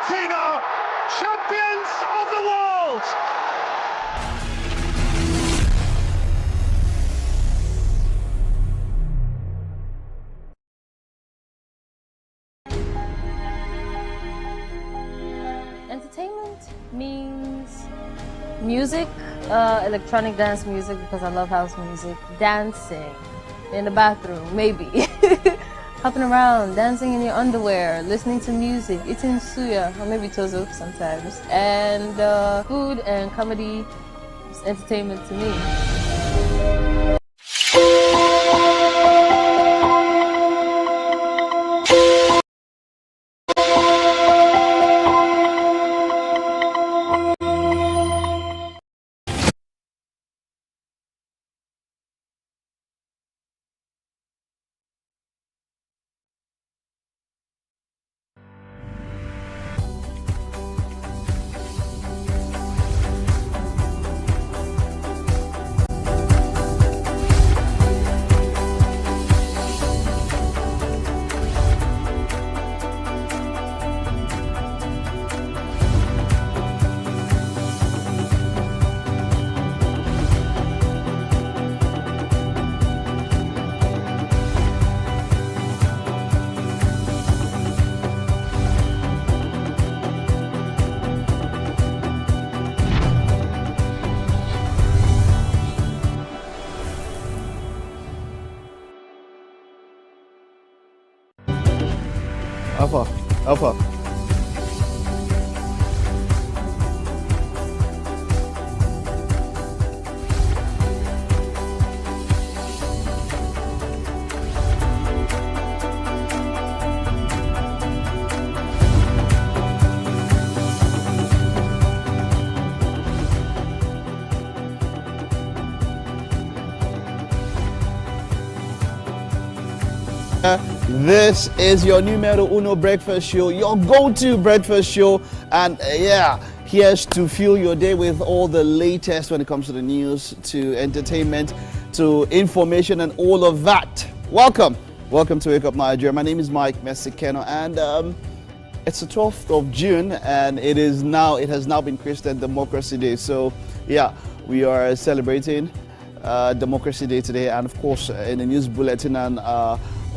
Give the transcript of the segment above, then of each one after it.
Argentina, champions of the world! Entertainment means music, electronic dance music because I love house music, dancing in the bathroom, maybe. Hopping around, dancing in your underwear, listening to music, eating suya, or maybe tozo sometimes. And food and comedy is entertainment to me. Alpha. This is your numero uno breakfast show, your go-to breakfast show, and here's to fuel your day with all the latest when it comes to the news, to entertainment, to information, and all of that. Welcome to Wake Up Nigeria. My name is Mike Mesikeno, and it's the 12th of June, and it has now been Christian Democracy Day. So we are celebrating Democracy Day today, and of course in the news bulletin and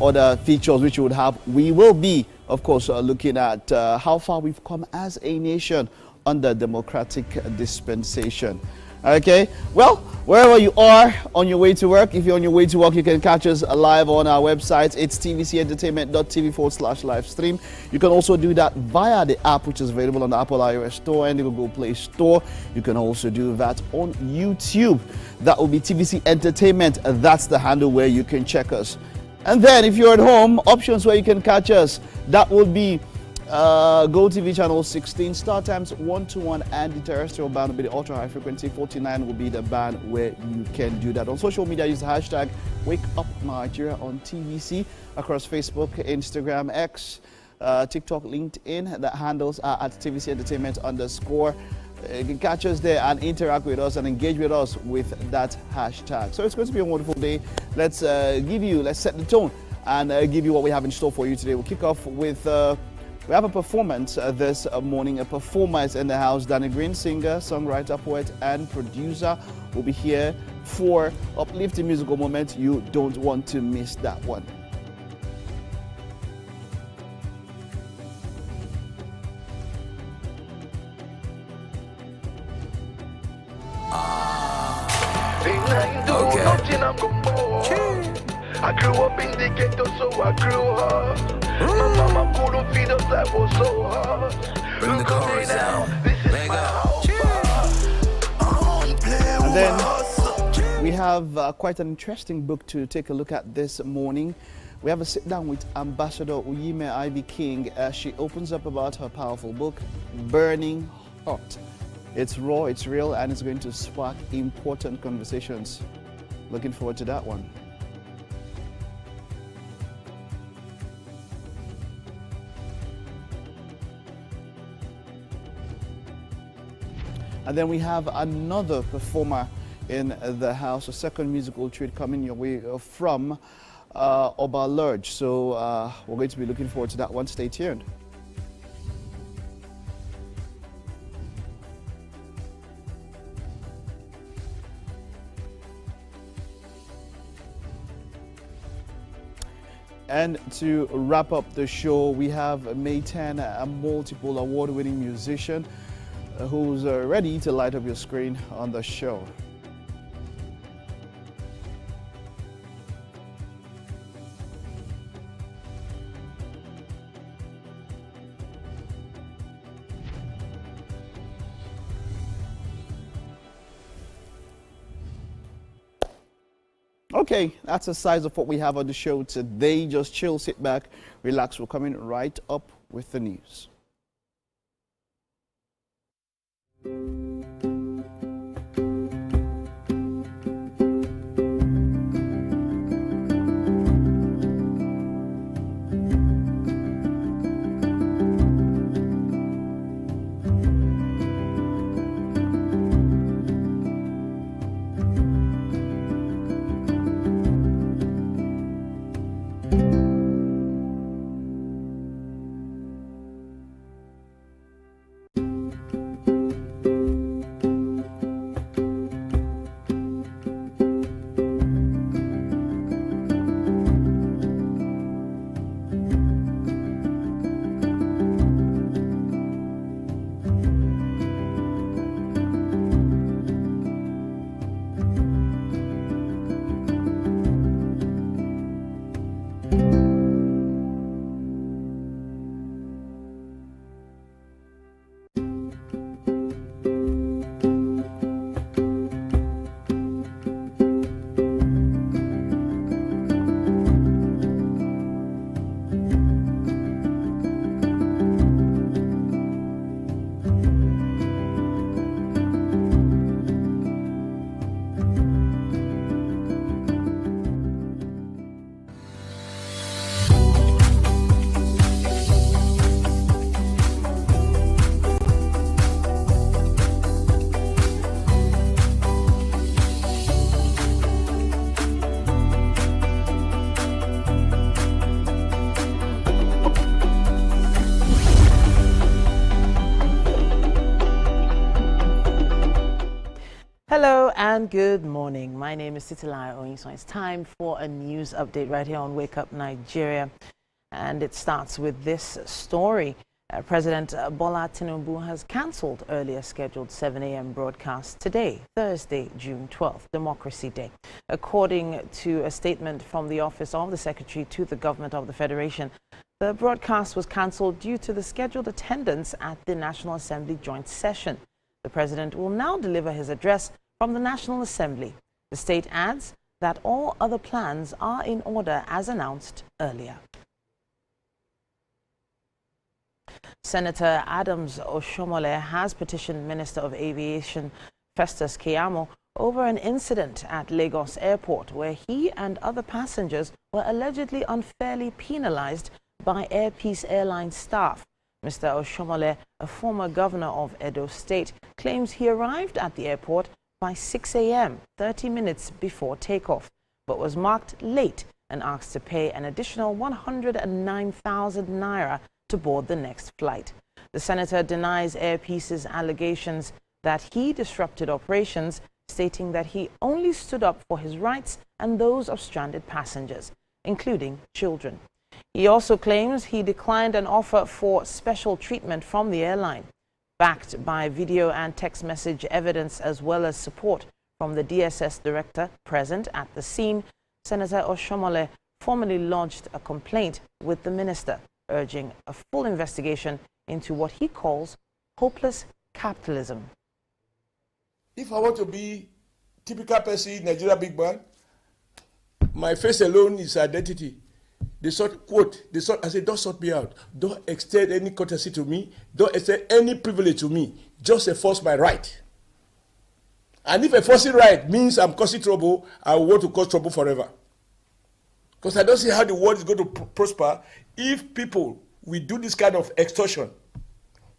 other features which you would have, we will be, of course, looking at how far we've come as a nation under democratic dispensation. Okay, well, wherever you are on your way to work, if you're on your way to work, you can catch us live on our website. It's tvcentertainment.tv/live stream. You can also do that via the app, which is available on the Apple iOS Store and the Google Play Store. You can also do that on YouTube. That will be TVC Entertainment. That's the handle where you can check us. And then if you're at home, options where you can catch us, that will be GOTV channel 16, StarTimes 121, and the terrestrial band will be the ultra high frequency 49 will be the band where you can do that. On social media, use the hashtag WakeUpNigeria on TVC across Facebook, Instagram, X, TikTok, LinkedIn. The handles are at TVC Entertainment _. You can catch us there and interact with us and engage with us with that hashtag. So it's going to be a wonderful day. Let's set the tone and give you what we have in store for you today. We'll kick off with, we have a performance this morning. A performer is in the house. Danny Green, singer, songwriter, poet, and producer, will be here for uplifting musical moment. You don't want to miss that one. Okay. I grew up in the ghetto, so I grew up. My mama couldn't feed us, life was so hard. Bring the chorus out. This is my house. And then we have quite an interesting book to take a look at this morning. We have a sit down with Ambassador Uyime Ivy King as she opens up about her powerful book, Burning Hot. It's raw, it's real, and it's going to spark important conversations. Looking forward to that one. And then we have another performer in the house, a second musical treat coming your way from Oba Lurge. So we're going to be looking forward to that one. Stay tuned. And to wrap up the show, we have Maytan, a multiple award-winning musician who's ready to light up your screen on the show. Okay, that's the size of what we have on the show today. Just chill, sit back, relax. We're coming right up with the news. Hello and good morning. My name is Titilai Oyinson. It's time for a news update right here on Wake Up Nigeria. And it starts with this story. President Bola Tinubu has cancelled earlier scheduled 7 a.m. broadcast today, Thursday, June 12th, Democracy Day. According to a statement from the Office of the Secretary to the Government of the Federation, the broadcast was cancelled due to the scheduled attendance at the National Assembly joint session. The president will now deliver his address from the National Assembly. The state adds that all other plans are in order as announced earlier. Senator Adams Oshomole has petitioned Minister of Aviation Festus Keyamo over an incident at Lagos Airport where he and other passengers were allegedly unfairly penalized by Air Peace Airline staff. Mr. Oshomole, a former governor of Edo State, claims he arrived at the airport by 6 a.m., 30 minutes before takeoff, but was marked late and asked to pay an additional 109,000 naira to board the next flight. The senator denies Air Peace's allegations that he disrupted operations, stating that he only stood up for his rights and those of stranded passengers, including children. He also claims he declined an offer for special treatment from the airline. Backed by video and text message evidence as well as support from the DSS director present at the scene, Senator Oshomole formally lodged a complaint with the minister, urging a full investigation into what he calls hopeless capitalism. If I want to be typical person, Nigeria big man, my face alone is identity. They sort, quote, they sort, I said, don't sort me out. Don't extend any courtesy to me. Don't extend any privilege to me. Just enforce my right. And if enforcing right means I'm causing trouble, I want to cause trouble forever. Because I don't see how the world is going to prosper if people will do this kind of extortion.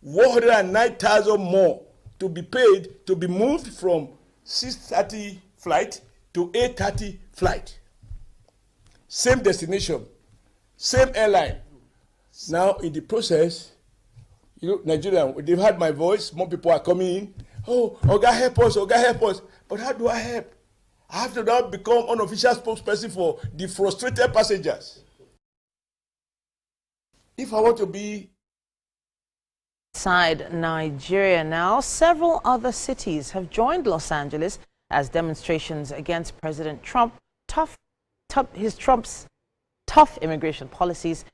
109,000 more to be paid to be moved from 6:30 flight to 8:30 flight. Same destination. Same airline. Now, in the process, you know, Nigeria, they've heard my voice. More people are coming in. Oh, Oga, help us, Oga, help us. But how do I help? I have to now become unofficial spokesperson for the frustrated passengers. If I want to be Inside Nigeria now, several other cities have joined Los Angeles as demonstrations against President Trump's tough immigration policies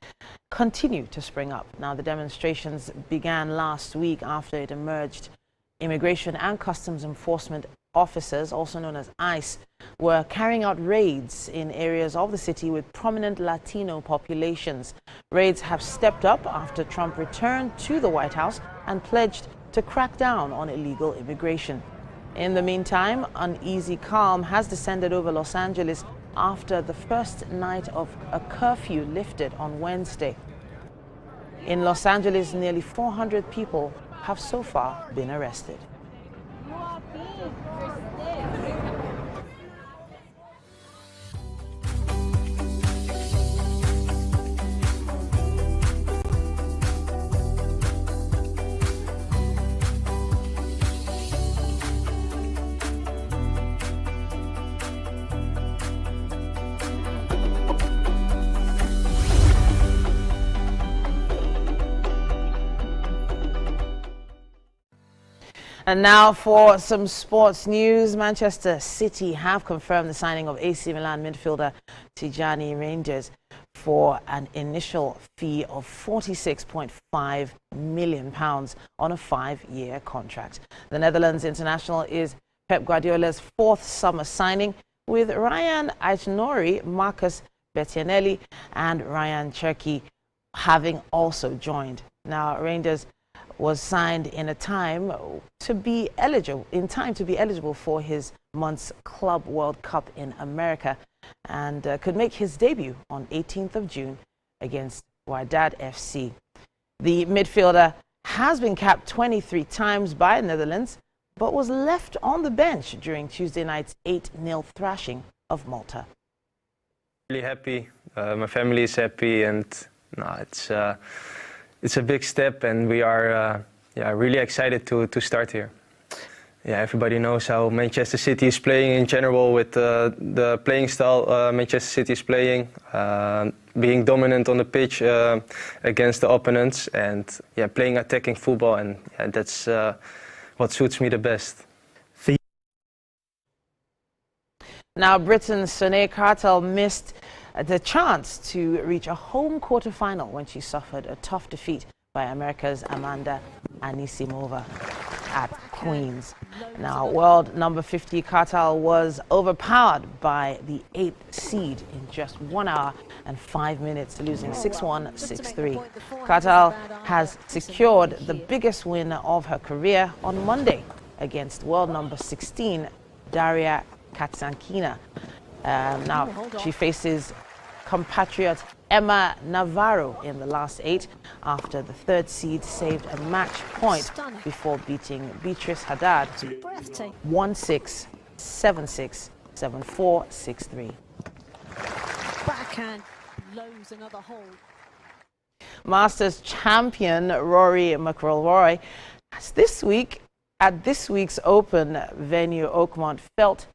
continue to spring up. Now, the demonstrations began last week after it emerged Immigration and Customs Enforcement officers, also known as ICE, were carrying out raids in areas of the city with prominent Latino populations. Raids have stepped up after Trump returned to the White House and pledged to crack down on illegal immigration. In the meantime, uneasy calm has descended over Los Angeles after the first night of a curfew lifted on Wednesday. In Los Angeles, nearly 400 people have so far been arrested. And now for some sports news. Manchester City have confirmed the signing of AC Milan midfielder Tijani Rangers for an initial fee of £46.5 million on a 5-year contract. The Netherlands international is Pep Guardiola's fourth summer signing, with Ryan Aït-Nouri, Marcus Bettinelli and Ryan Cherki having also joined. Now, Rangers was signed in time to be eligible for his month's Club World Cup in America, and could make his debut on 18th of June against Wydad FC. The midfielder has been capped 23 times by the Netherlands, but was left on the bench during Tuesday night's 8-0 thrashing of Malta. Really happy. My family is happy, and it's a big step, and we are really excited to start here. Yeah, everybody knows how Manchester City is playing in general, with the playing style Manchester City is playing, being dominant on the pitch against the opponents, and playing attacking football, and that's what suits me the best. Now, Britain's Sunay Cartel missed the chance to reach a home quarter-final when she suffered a tough defeat by America's Amanda Anisimova at Queens. Now, world number 50 Cartel was overpowered by the 8th seed in just 1 hour and 5 minutes, losing 6-1, 6-3. Cartel has secured the biggest win of her career on Monday against world number 16 Daria Katsankina. Now, she faces compatriot Emma Navarro in the last 8 after the 3rd seed saved a match point before beating Beatrice Haddad 1-6, 7-6, 7-4, 6-3. Backhand blows another hole. Masters champion Rory McIlroy at this week's Open venue Oakmont felt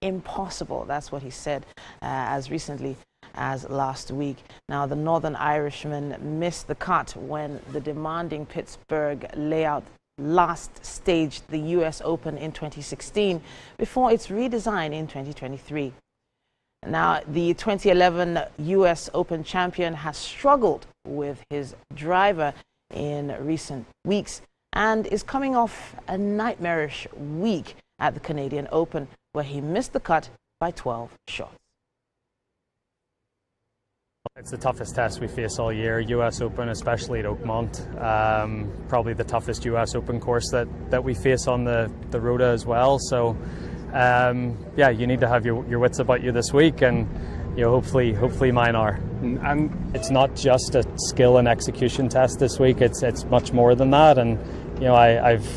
impossible. That's what he said as recently as last week. Now, the Northern Irishman missed the cut when the demanding Pittsburgh layout last staged the US Open in 2016 before its redesign in 2023. Now, the 2011 US Open champion has struggled with his driver in recent weeks and is coming off a nightmarish week at the Canadian Open, where he missed the cut by 12 shots. It's the toughest test we face all year, US Open, especially at Oakmont. Probably the toughest US Open course that we face on the Rota as well. So, you need to have your wits about you this week, and hopefully mine are. And it's not just a skill and execution test this week. It's much more than that. And I've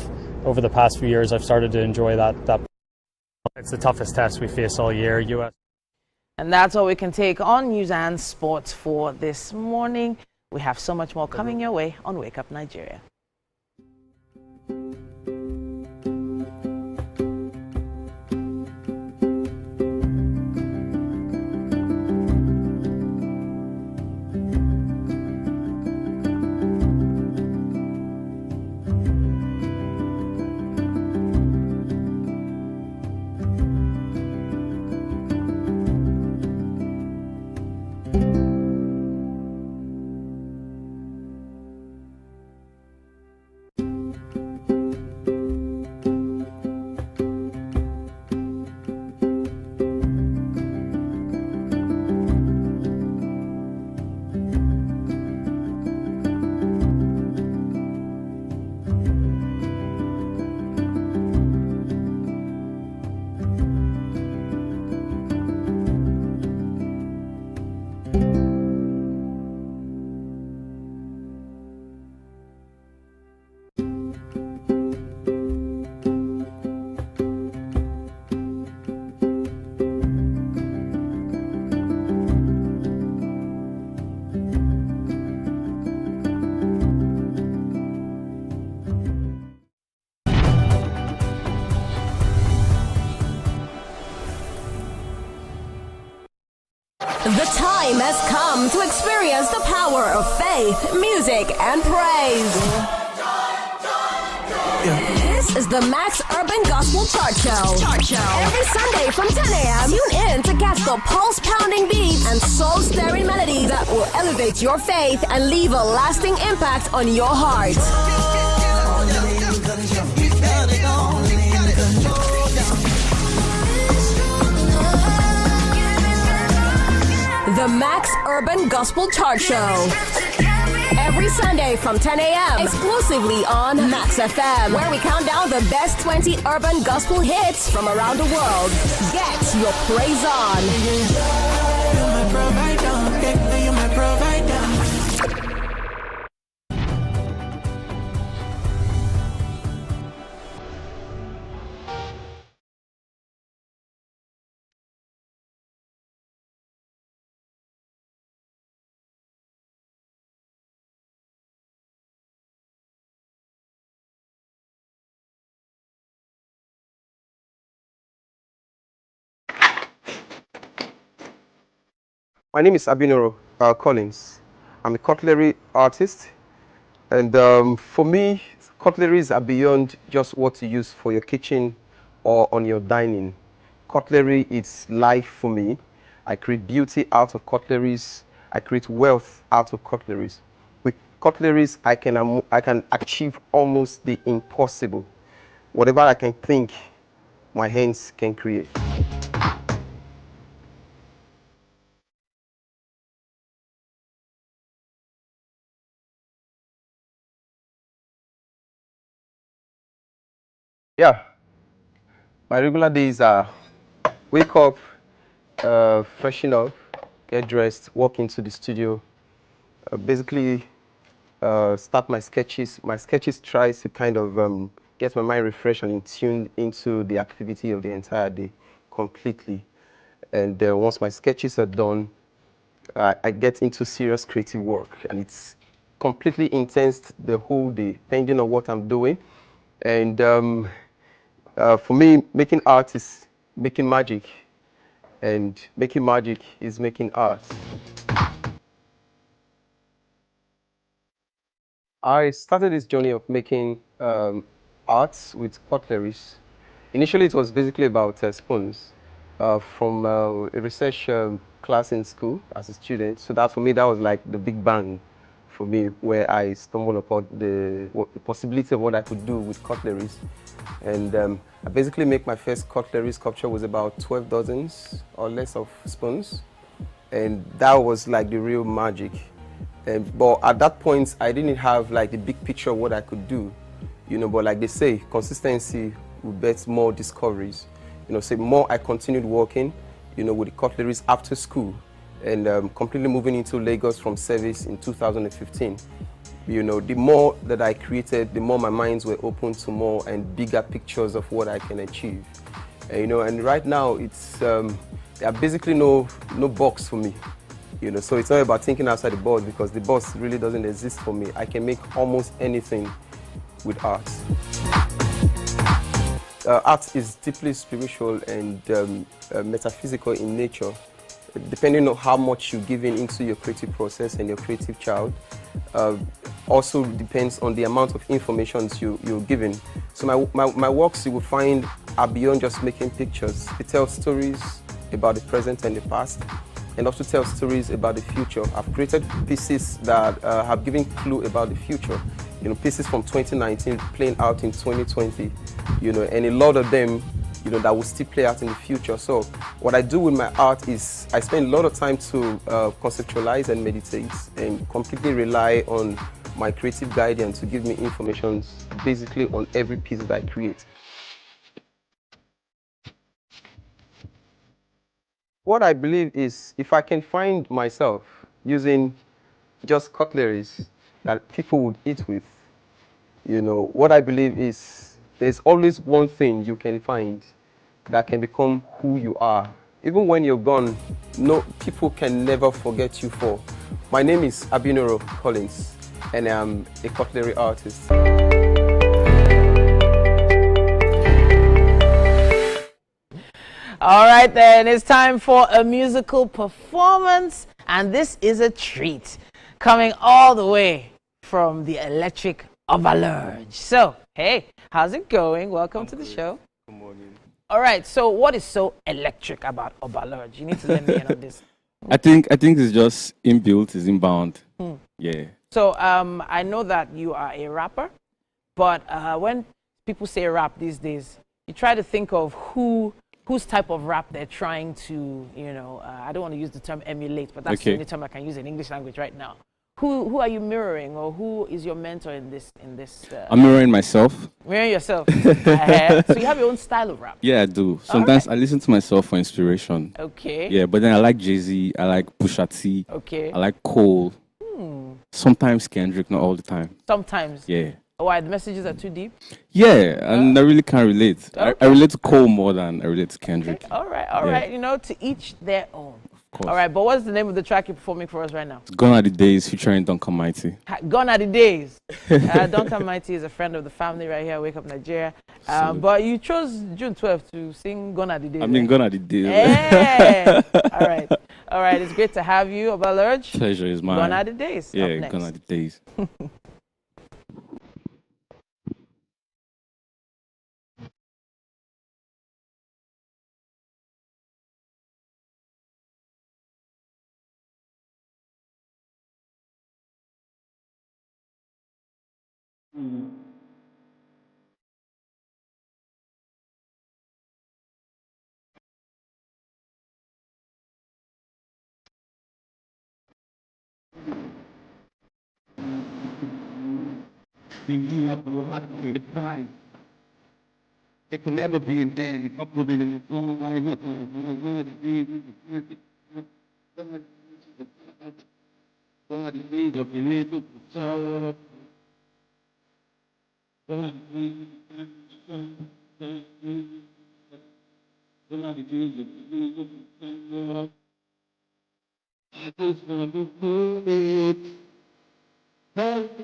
over the past few years I've started to enjoy that. It's the toughest test we face all year, US. And that's all we can take on News and Sports for this morning. We have so much more coming your way on Wake Up Nigeria. The time has come to experience the power of faith, music, and praise. This is the Max Urban Gospel Chart Show. Every Sunday from 10 a.m., tune in to catch the pulse-pounding beats and soul-stirring melodies that will elevate your faith and leave a lasting impact on your heart. The Max Urban Gospel Chart Show. Every Sunday from 10 a.m. exclusively on Max FM, where we count down the best 20 urban gospel hits from around the world. Get your praise on. You're my provider. You're my provider. My name is Abinoro Collins. I'm a cutlery artist, and for me, cutleries are beyond just what you use for your kitchen or on your dining. Cutlery is life for me. I create beauty out of cutleries. I create wealth out of cutleries. With cutleries, I can achieve almost the impossible. Whatever I can think, my hands can create. Yeah, my regular days are wake up, freshen up, get dressed, walk into the studio, basically start my sketches. My sketches tries to kind of get my mind refreshed and tuned into the activity of the entire day completely. And once my sketches are done, I get into serious creative work, and it's completely intense the whole day, depending on what I'm doing. And for me, making art is making magic, and making magic is making art. I started this journey of making arts with cutleries. Initially, it was basically about spoons from a research class in school as a student. So that for me, that was like the big bang for me, where I stumbled upon the possibility of what I could do with cutleries. And I basically make my first cutlery sculpture was about 12 dozens or less of spoons. And that was like the real magic. But at that point, I didn't have like the big picture of what I could do, you know, but like they say, consistency will bet more discoveries. You know, so more I continued working, you know, with the cutleries after school and completely moving into Lagos from service in 2015. You know, the more that I created, the more my minds were open to more and bigger pictures of what I can achieve. And, you know, and right now it's, there are basically no box for me. You know, so it's not about thinking outside the box because the box really doesn't exist for me. I can make almost anything with art. Art is deeply spiritual and metaphysical in nature. Depending on how much you give into your creative process and your creative child, also depends on the amount of information you're given. So my works you will find are beyond just making pictures. They tell stories about the present and the past, and also tell stories about the future. I've created pieces that have given clue about the future. You know, pieces from 2019 playing out in 2020, you know, and a lot of them, you know, that will still play out in the future. So what I do with my art is I spend a lot of time to conceptualize and meditate and completely rely on my creative guidance to give me information basically on every piece that I create. What I believe is if I can find myself using just cutleries that people would eat with, you know, what I believe is there's always one thing you can find that can become who you are. Even when you're gone, no, people can never forget you for. My name is Abinoro Collins, and I'm a cutlery artist. All right. right then, it's time for a musical performance, and this is a treat coming all the way from the electric Overlurge. So, hey, how's it going? Welcome to the show. Good morning. All right, so what is so electric about Overlurge? You need to let me in on this. I think it's just inbuilt, it's inbound. Yeah. So I know that you are a rapper, but when people say rap these days, you try to think of whose type of rap they're trying to, I don't want to use the term emulate, but that's the only term I can use in English language right now. Who are you mirroring, or who is your mentor in this? I'm mirroring myself. Mirroring yourself. So you have your own style of rap. Yeah, I do. Sometimes I listen to myself for inspiration. Okay. Yeah, but then I like Jay-Z, I like Pusha T. Okay. I like Cole. Sometimes Kendrick, not all the time. Sometimes. Yeah. Why, the messages are too deep? Yeah, and I really can't relate. Okay. I relate to Cole more than I relate to Kendrick. Okay. All right. To each their own. Of course. All right, but what's the name of the track you're performing for us right now? Gone Are the Days featuring Duncan Mighty. Gone Are the Days. Duncan Mighty is a friend of the family right here, Wake Up Nigeria. But you chose June 12th to sing Gone Are the Days. I mean, Gone Are the Days. Yeah. All right. It's great to have you, Overlurge. Pleasure is mine. Gone Are the Days. Yeah, Gone Are the Days. It can never be in day.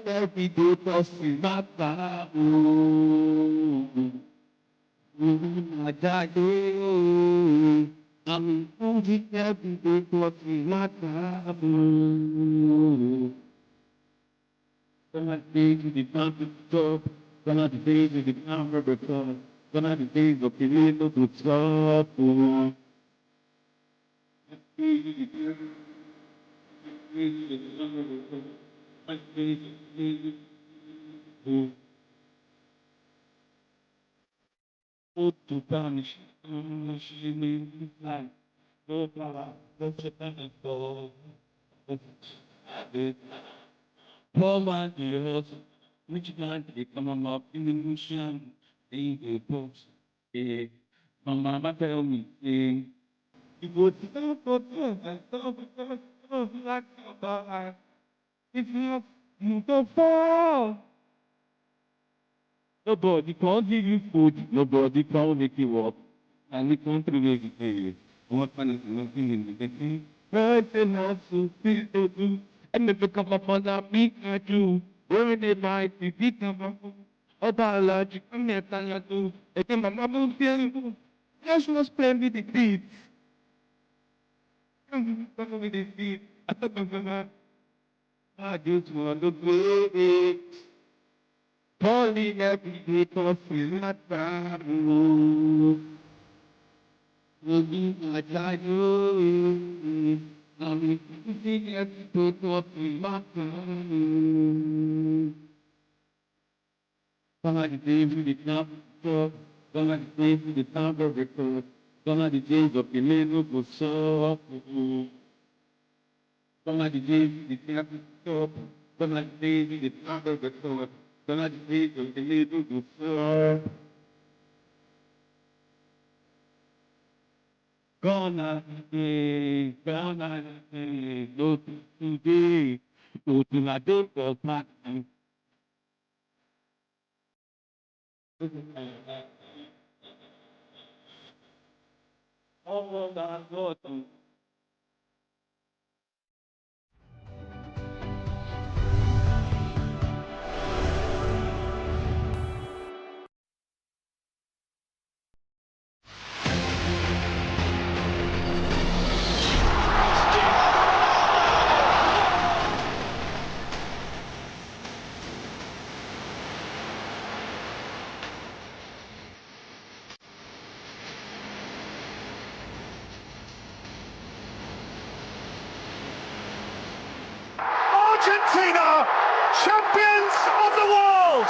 Every day crossing my path. I die. I'm moving every day crossing my path. Gonna be to the time to stop. Gonna be days to the time to recover. Gonna be days of the little to stop. To punish me like no power, no chance for it. Pour my ears, which night they come up in the ocean, they get close. My mama tell me, you go to like a fire. If you don't fall. Nobody can give you food, nobody can make you walk. And we can't make it. What fun is nothing in the thing? Right and not so feel to do. And if you come up on that beat, I do. Where they might be become a biological method, I do. I think my mama will tell you. Just was playing with the beat. With the beat. I just want to go. Calling every day to feel my trouble. Like I do. I'm thinking every day to feel my trouble. Gonna the days with the number, gonna the days with the number record, gonna the days of the little good soul. Gonna the days with the number record, gonna the days with the number record. Gonna be the little before. Gonna be, no today, no to my day for my. Oh, my God. Argentina, champions of the world!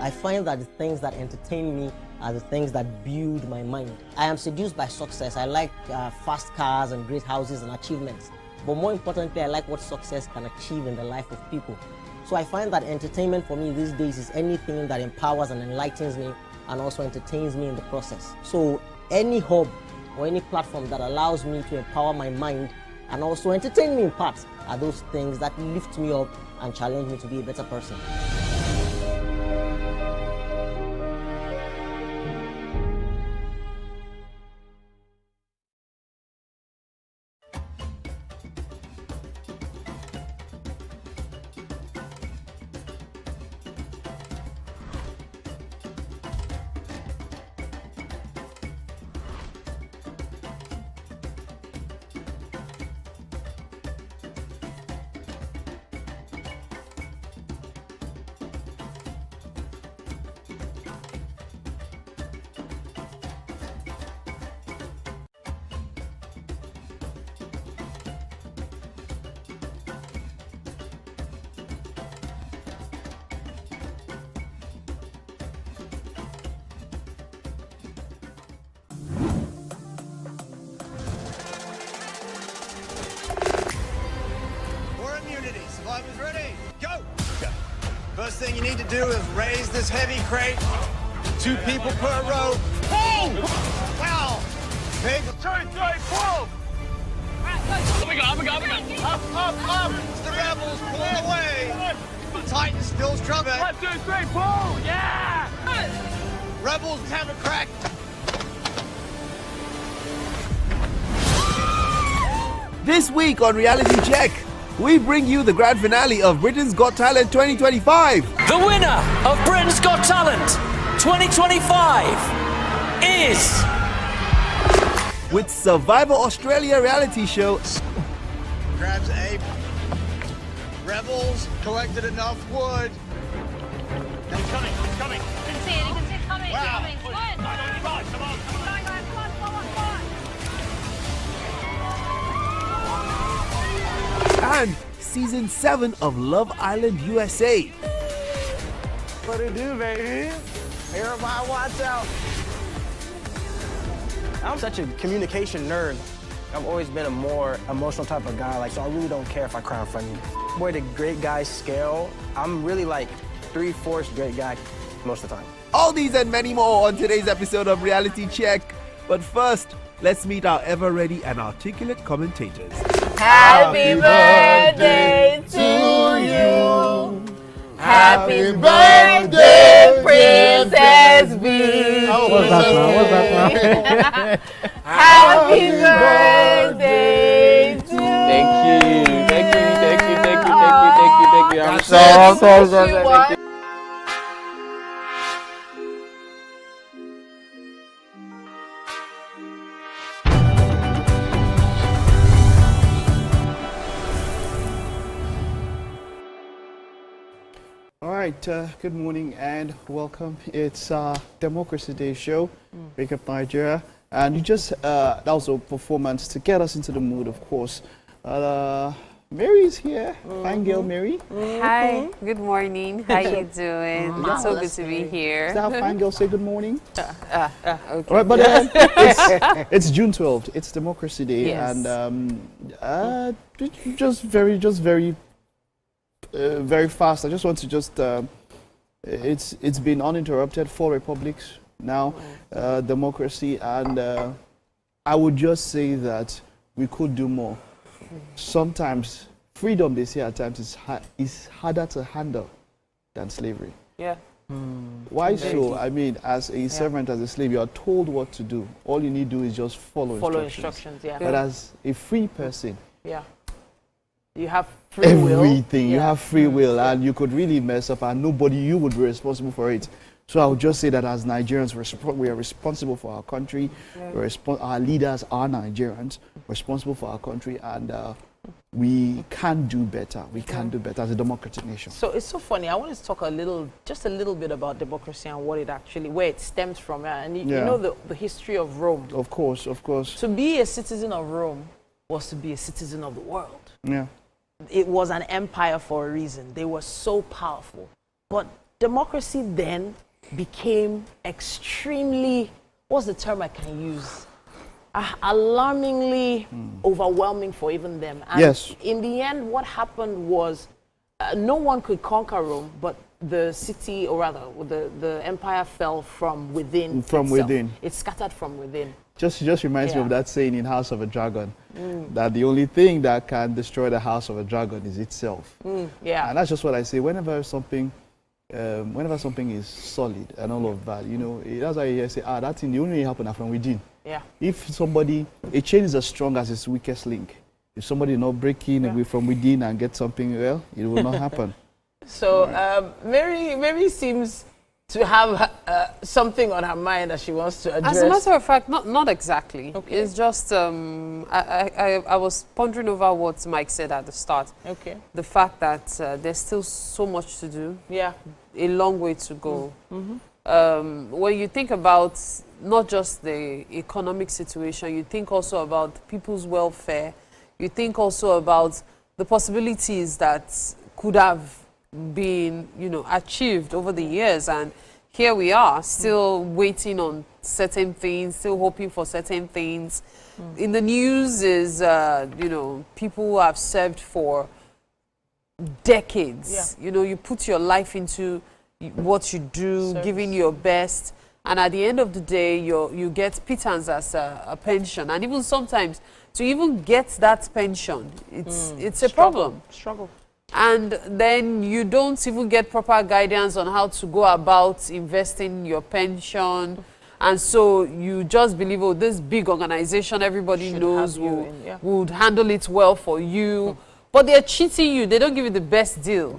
I find that the things that entertain me are the things that build my mind. I am seduced by success. I like fast cars and great houses and achievements. But more importantly, I like what success can achieve in the life of people. So I find that entertainment for me these days is anything that empowers and enlightens me and also entertains me in the process. So any hub or any platform that allows me to empower my mind and also entertain me in parts are those things that lift me up and challenge me to be a better person. Survivors ready? Go! First thing you need to do is raise this heavy crate. 2 people per row. Pull! Wow! Big. 2, 3, pull! Up we go, up we go, up we go. Up! It's the rebels, pull away. Titan still struggling. 1, 2, 3, pull! Yeah! Rebels have a crack. This week on Reality Check, we bring you the grand finale of Britain's Got Talent 2025. The winner of Britain's Got Talent 2025 is... with Survivor Australia reality show. Grabs a... Rebels collected enough wood. It's coming, it's coming. You can see it, it's coming, wow. It's coming. Good. Come on, come on. And season 7 of Love Island USA. What it do, baby? Everybody watch out. I'm such a communication nerd. I've always been a more emotional type of guy, so I really don't care if I cry in front of you. Boy, the great guy scale, I'm really like 3/4 great guy most of the time. All these and many more on today's episode of Reality Check. But first, let's meet our ever-ready and articulate commentators. Happy birthday to you. Happy birthday, Princess B. What's that now? Happy birthday to you. Thank you. I'm so All right, good morning and welcome. It's Democracy Day show, Wake Up Nigeria. And you just, that was a performance to get us into the mood, of course. Mary's here. Fine girl, Mary. Hi, good morning. How you doing? It's so good to be here. Is that how fine girls say good morning? Okay. All right, but it's June 12th. It's Democracy Day. Yes. And just very fast. I just want to it's been uninterrupted 4 republics now, democracy, and I would just say that we could do more. Sometimes freedom, they say at times, is harder to handle than slavery. Yeah. Why so? I mean, as a servant, as a slave, you are told what to do. All you need to do is just follow instructions. Yeah. But as a free person, you have free will. Everything. You have free will, and you could really mess up, and you would be responsible for it. So I would just say that as Nigerians, we are responsible for our country. Our leaders are Nigerians, responsible for our country, and we can do better. We can do better as a democratic nation. So it's so funny. I wanted to talk just a little bit about democracy and what it actually, where it stems from. And you know the history of Rome. Of course, of course. To be a citizen of Rome was to be a citizen of the world. Yeah. It was an empire for a reason. They were so powerful. But democracy then became extremely, what's the term I can use? Alarmingly overwhelming for even them. And yes. In the end, what happened was no one could conquer Rome, but the city, or rather, the empire fell from within. From itself. within. It scattered from within. Just reminds me of that saying in House of a Dragon, that the only thing that can destroy the House of a Dragon is itself. Yeah. And that's just what I say. Whenever something is solid and all of that, you know, that's why you say, that thing, the only thing happen from within. Yeah. If a chain is as strong as its weakest link. If somebody not breaking away from within and get something, well, it will not happen. So Mary seems to have something on her mind that she wants to address. As a matter of fact, not exactly. Okay. It's just I was pondering over what Mike said at the start. Okay. The fact that there's still so much to do. Yeah. A long way to go. When you think about not just the economic situation, you think also about people's welfare. You think also about the possibilities that could have been, achieved over the years, and here we are still waiting on certain things, still hoping for certain things. In the news is, people who have served for decades. Yeah. You put your life into what you do, giving your best, and at the end of the day, you get pittance as a pension, and even sometimes to even get that pension, it's a problem. Struggle. And then you don't even get proper guidance on how to go about investing your pension. And so you just believe, oh, this big organization everybody knows would handle it well for you. But they're cheating you. They don't give you the best deal.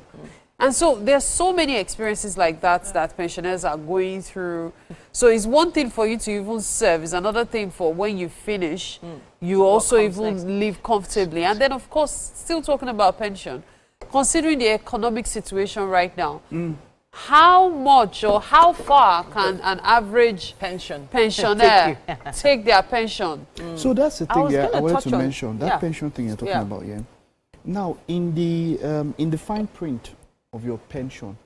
And so there's so many experiences like that that pensioners are going through. So it's one thing for you to even serve. It's another thing for when you finish, you also even live comfortably. And then, of course, still talking about pension. Considering the economic situation right now, how much or how far can an average pensioner take their pension? So that's the thing I wanted to mention. That Yeah. pension thing you're talking about, yeah. Now, in the fine print of your pension,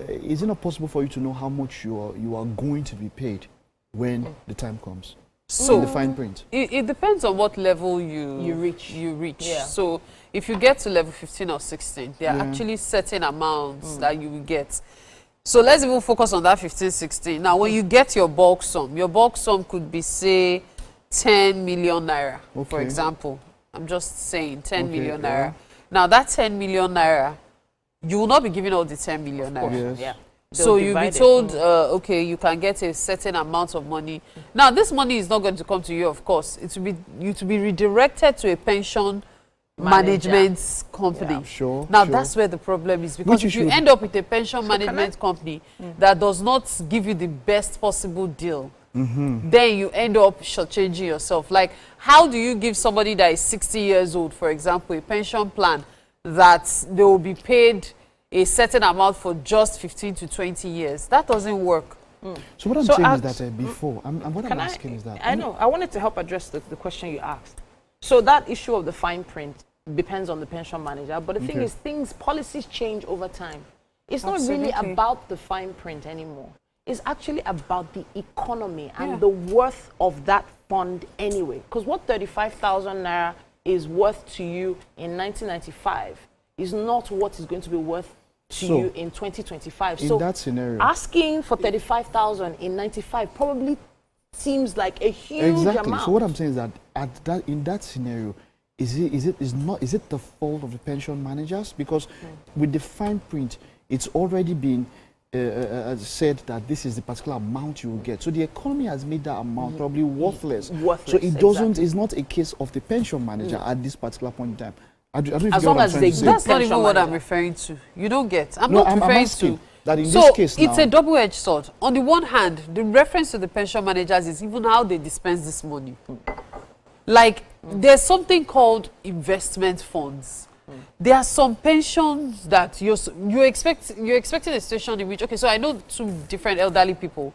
is it not possible for you to know how much you are going to be paid when the time comes? So in the fine print. It depends on what level you reach. Yeah. So if you get to level 15 or 16, there are actually certain amounts that you will get. So let's even focus on that 15, 16. Now, when you get your bulk sum could be, say, 10 million naira, for example. I'm just saying 10 million naira. Now, that 10 million naira, you will not be giving all the 10 million naira. Yes. Yeah. So you'll be told, okay, you can get a certain amount of money. Now, this money is not going to come to you, of course. It will be to be redirected to a pension management company. Yeah, sure. Now, that's where the problem is, because if you end up with a pension management company that does not give you the best possible deal, then you end up shortchanging yourself. Like, how do you give somebody that is 60 years old, for example, a pension plan that they will be paid a certain amount for just 15 to 20 years? That doesn't work. So what I'm saying is that before, what I'm asking is that... I know, I wanted to help address the question you asked. So that issue of the fine print depends on the pension manager, but the thing is, policies change over time. It's not really about the fine print anymore. It's actually about the economy and the worth of that fund anyway. Because what 35,000 naira is worth to you in 1995 is not what is going to be worth to you in 2025. In that scenario, asking for 35,000 in 95 probably seems like a huge amount. So what I'm saying is that in that scenario, is it the fault of the pension managers? Because with the fine print, it's already been said that this is the particular amount you will get. So the economy has made that amount probably worthless. So it doesn't. It's not a case of the pension manager at this particular point in time. I don't as long as they that's not even what I'm referring to. You don't get. I'm no, not referring to that in this case it's a double-edged sword. On the one hand, the reference to the pension managers is even how they dispense this money. Like, there's something called investment funds. There are some pensions that you're expecting a situation in which, okay, so I know 2 different elderly people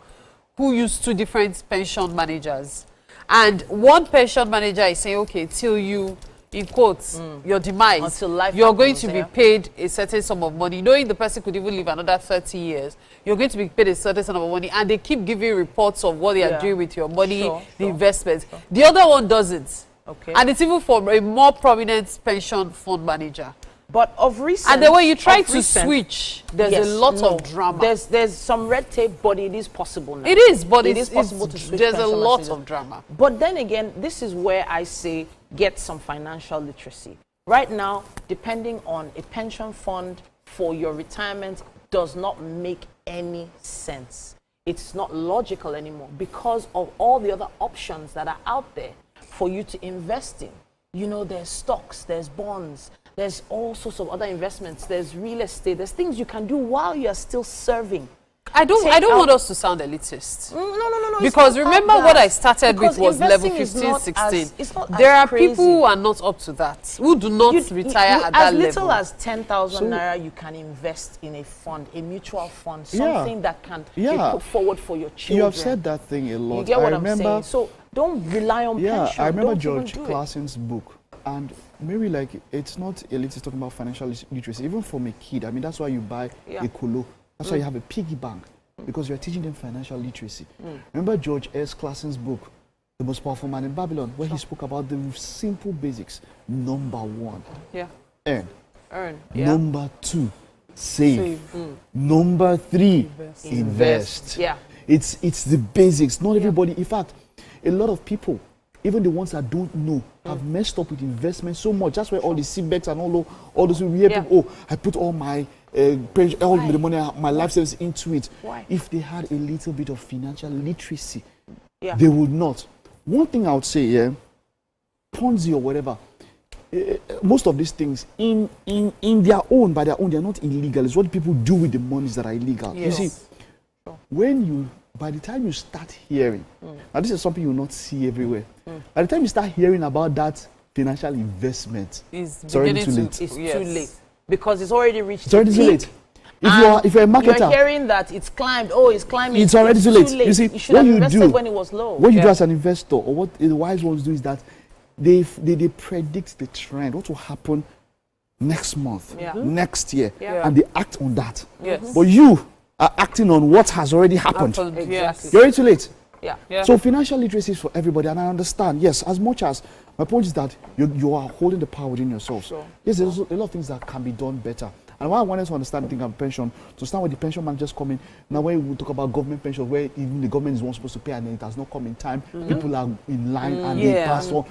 who use 2 different pension managers, and one pension manager is saying, okay, till you, in quotes, your demise, until life you're happens, going to be paid a certain sum of money, knowing the person could even live another 30 years. You're going to be paid a certain sum of money, and they keep giving reports of what they are doing with your money, the investments. The other one doesn't. Okay. And it's even for a more prominent pension fund manager. But of recent, and then when you try to switch, there's a lot of drama. There's some red tape, but it is possible now. It is, but it is possible to switch. There's a lot managers. of drama. But then again, this is where I say get some financial literacy. Right now, depending on a pension fund for your retirement does not make any sense. It's not logical anymore because of all the other options that are out there for you to invest in. You know, there's stocks, there's bonds, there's all sorts of other investments, there's real estate, there's things you can do while you're still serving. I don't want us to sound elitist. No. Because remember what I started with was level 15, 16. There are people who are not up to that, who do not retire at that level. As little as 10,000 naira, you can invest in a fund, a mutual fund, something that can be put forward for your children. You have said that thing a lot. You get what I'm saying? So don't rely on pension. I remember George Claasson's book. And maybe like it's not elitist talking about financial literacy, even from a kid. I mean, that's why you buy a colo. That's why you have a piggy bank, because you're teaching them financial literacy. Remember George S. Claason's book, The Most Powerful Man in Babylon, where he spoke about the simple basics. Number 1, earn. Number 2, save. Number 3, invest. It's the basics. Not everybody. In fact, a lot of people, even the ones that don't know, have messed up with investment so much. That's why all the CBEX and all those we hear people, I put all my all the money, my life savings into it. Why? If they had a little bit of financial literacy, they would not. One thing I would say, Ponzi or whatever, most of these things in their own, by their own, they're not illegal. It's what people do with the monies that are illegal. Yes. You see, by the time you start hearing, now this is something you will not see everywhere. By the time you start hearing about that financial investment, it's already too late. It's too late because it's already reached. It's already too late. If you're a marketer, you're hearing that it's climbed. Oh, it's climbing. It's already too late. You see, you should have invested when it was low. What you do as an investor, or what the wise ones do, is that they predict the trend. What will happen next month, next year, and they act on that. Yes. But you are acting on what has already happened. Exactly. You're already too late. Yeah. So financial literacy is for everybody, and I understand. Yes, as much as my point is that you are holding the power within yourselves. Yes, there's a lot of things that can be done better. And why I wanted to understand the thing of pension, to start with the pension managers coming. Now when we talk about government pension, where even the government is not supposed to pay and then it has not come in time, people are in line and they pass on.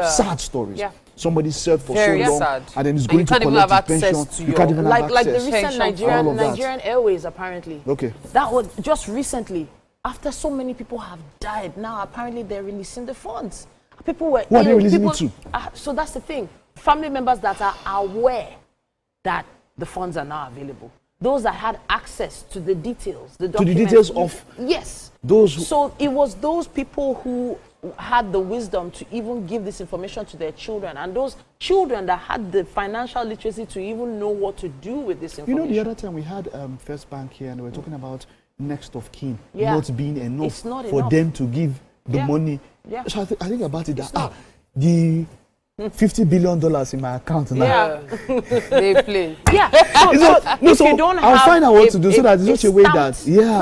Sad stories. Somebody served for so long and then is going to collect his pension. You can't even have access. Like the recent Nigerian Airways, apparently. Okay. That was just recently. After so many people have died, now apparently they're releasing the funds. People were Who are they releasing it to? So that's the thing. Family members that are aware that the funds are now available. Those that had access to the details, the documents. To the details of? Yes. Those. So it was those people who had the wisdom to even give this information to their children, and those children that had the financial literacy to even know what to do with this information. You know, the other time we had First Bank here and we were talking about next of kin not being enough for them to give the money. So I think about it that the $50 billion in my account now. They play. So you don't I'll find out what to do so that it's such a way that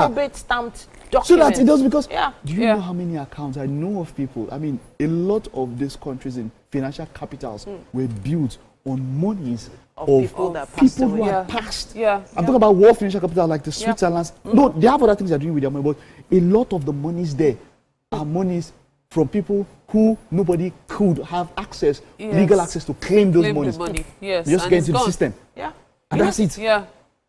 probate stamped document. So that it does, because do you know how many accounts I know of people? I mean, a lot of these countries in financial capitals were built on monies of people that passed people who are passed. I'm talking about world financial capital like the Switzerland. No, they have other things they're doing with their money, but a lot of the monies there are monies from people who nobody could have access, legal access to claim those monies. Yes. They just get into the system. And that's it.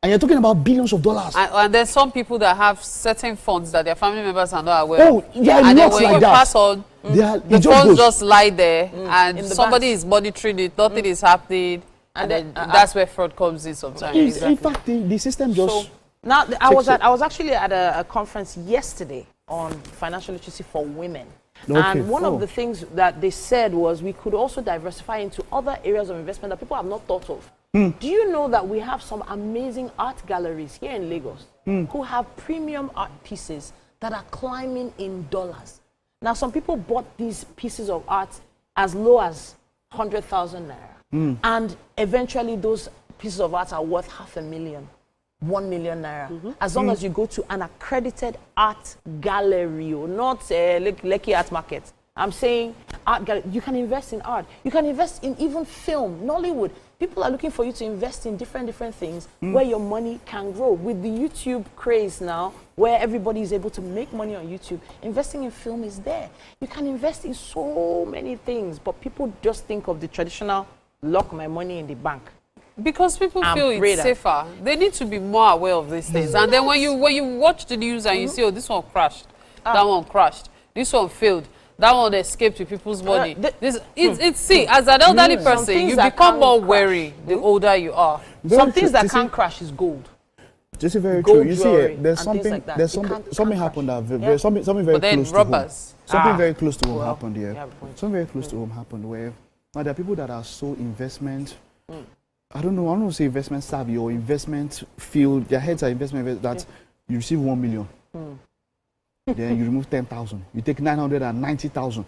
And you're talking about billions of dollars. And there's some people that have certain funds that their family members are not aware of. And then when you pass on, the funds just lie there and somebody is monitoring it, nothing is happening. And then that's where fraud comes in sometimes. In fact, the system just... Now, I was actually at a conference yesterday on financial literacy for women. Okay. And one of the things that they said was we could also diversify into other areas of investment that people have not thought of. Do you know that we have some amazing art galleries here in Lagos who have premium art pieces that are climbing in dollars? Now, some people bought these pieces of art as low as 100,000 naira. And eventually those pieces of art are worth 500,000, 1 million naira. As long as you go to an accredited art gallery, or not Lekki Art Market. I'm saying art gallery. You can invest in art. You can invest in even film, Nollywood. People are looking for you to invest in different things where your money can grow. With the YouTube craze now, where everybody is able to make money on YouTube, investing in film is there. You can invest in so many things, but people just think of the traditional lock my money in the bank. Because people feel it's safer. They need to be more aware of these things. And then when you watch the news and you see, oh, this one crashed, that one crashed, this one failed, that one escaped with people's money. See, as an elderly person, you become more wary the older you are. Some things that can't crash is gold. This is very true. You see, there's something, like something happened that something very close to home. Something very close to home happened here. Something very close to home happened where now there are people that are so investment. I don't know say investment savvy or investment field. Their heads are investment that you receive 1 million. Then you remove 10,000. You take 990,000.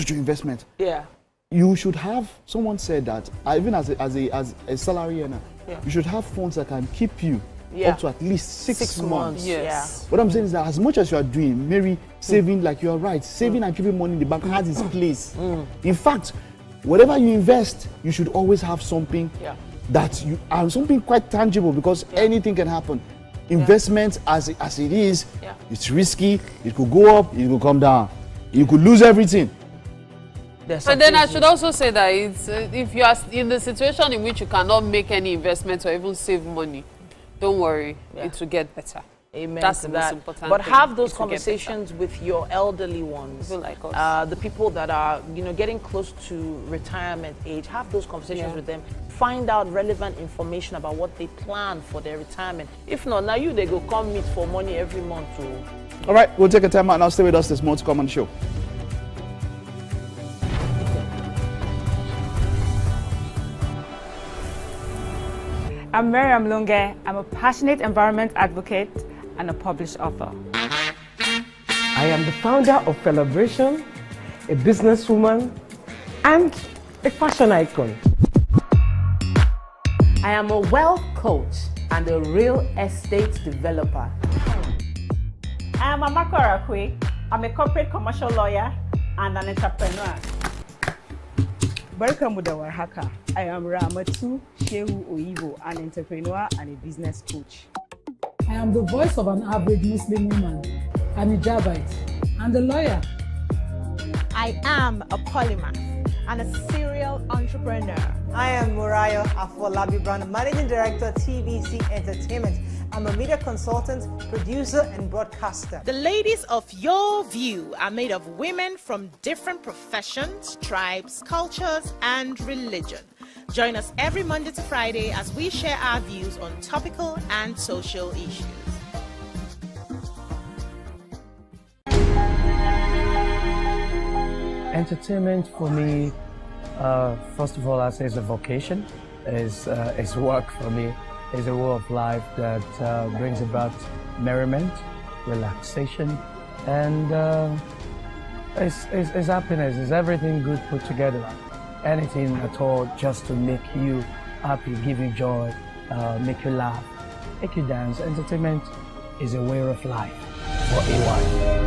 Investment. Yeah. You should have. Someone said that even as a salary earner, you should have funds that can keep you up to at least 6 months. Yes. What I'm saying is that as much as you are doing, maybe saving, like you are right, saving and keeping money in the bank has its place. In fact, whatever you invest, you should always have something that you something quite tangible, because anything can happen. Investment as it is, it's risky. It could go up, it could come down. You could lose everything. And then I should also say that it's, if you are in the situation in which you cannot make any investment or even save money, don't worry, it will get better. Amen. That's to the that. most important But thing. have those conversations with your elderly ones, people like us. The people that are getting close to retirement age. Have those conversations with them. Find out relevant information about what they plan for their retirement. If not, now they go come meet for money every month too. All right, we'll take a time out now. Stay with us. There's more to come on the show. I'm Miriam Lunge. I'm a passionate environment advocate and a published author. I am the founder of Celebration, a businesswoman, and a fashion icon. I am a wealth coach and a real estate developer. I am Amako Arakwe. I'm a corporate commercial lawyer and an entrepreneur. Barkamu da warhaka. I am Ramatu Shehu Oyibo, an entrepreneur and a business coach. I am the voice of an average Muslim woman, an hijabite, and a lawyer. I am a polymath and a serial entrepreneur. I am Murayo Afolabi Brand, Managing Director, TVC Entertainment. I'm a media consultant, producer, and broadcaster. The ladies of Your View are made of women from different professions, tribes, cultures, and religion. Join us every Monday to Friday as we share our views on topical and social issues. Entertainment for me, first of all, I say is a vocation, is work for me. Is a way of life that brings about merriment, relaxation, and it's happiness. It's everything good put together. Anything at all just to make you happy, give you joy, make you laugh, make you dance. Entertainment is a way of life for AY.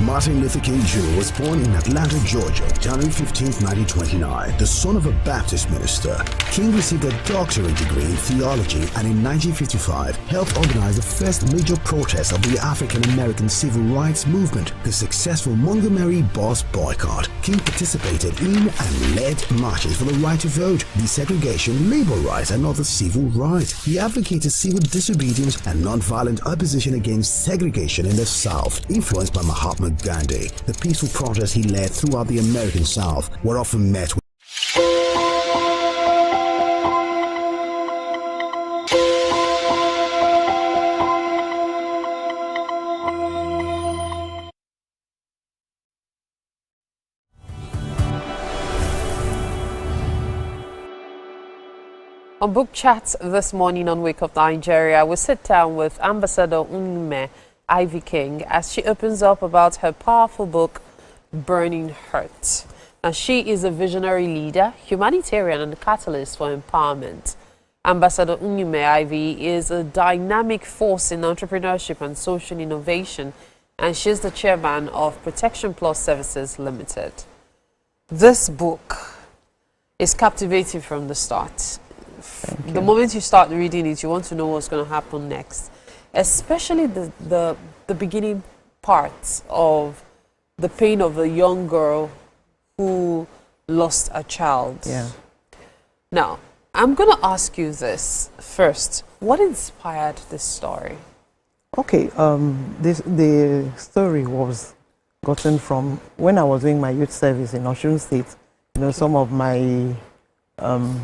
Martin Luther King Jr. was born in Atlanta, Georgia, January 15, 1929. The son of a Baptist minister, King received a doctorate degree in theology and in 1955 helped organize the first major protest of the African American civil rights movement, the successful Montgomery bus boycott. King participated in and led marches for the right to vote, desegregation, labor rights, and other civil rights. He advocated civil disobedience and nonviolent opposition against segregation in the South, influenced by Mahatma Gandhi. The peaceful protests he led throughout the American South were often met with On Book Chat this morning on Wake Up Nigeria, we sit down with Ambassador Unyime Ivy King as she opens up about her powerful book, Burning Hurt. Now, she is a visionary leader, humanitarian, and a catalyst for empowerment. Ambassador Unyime Ivy is a dynamic force in entrepreneurship and social innovation, and she's the chairman of Protection Plus Services Limited. This book is captivating from the start. The moment you start reading it, you want to know what's going to happen next, especially the beginning parts of the pain of a young girl who lost a child. Yeah. Now, I'm going to ask you this first. What inspired this story? Okay, the story was gotten from when I was doing my youth service in Osun State. You know, some of my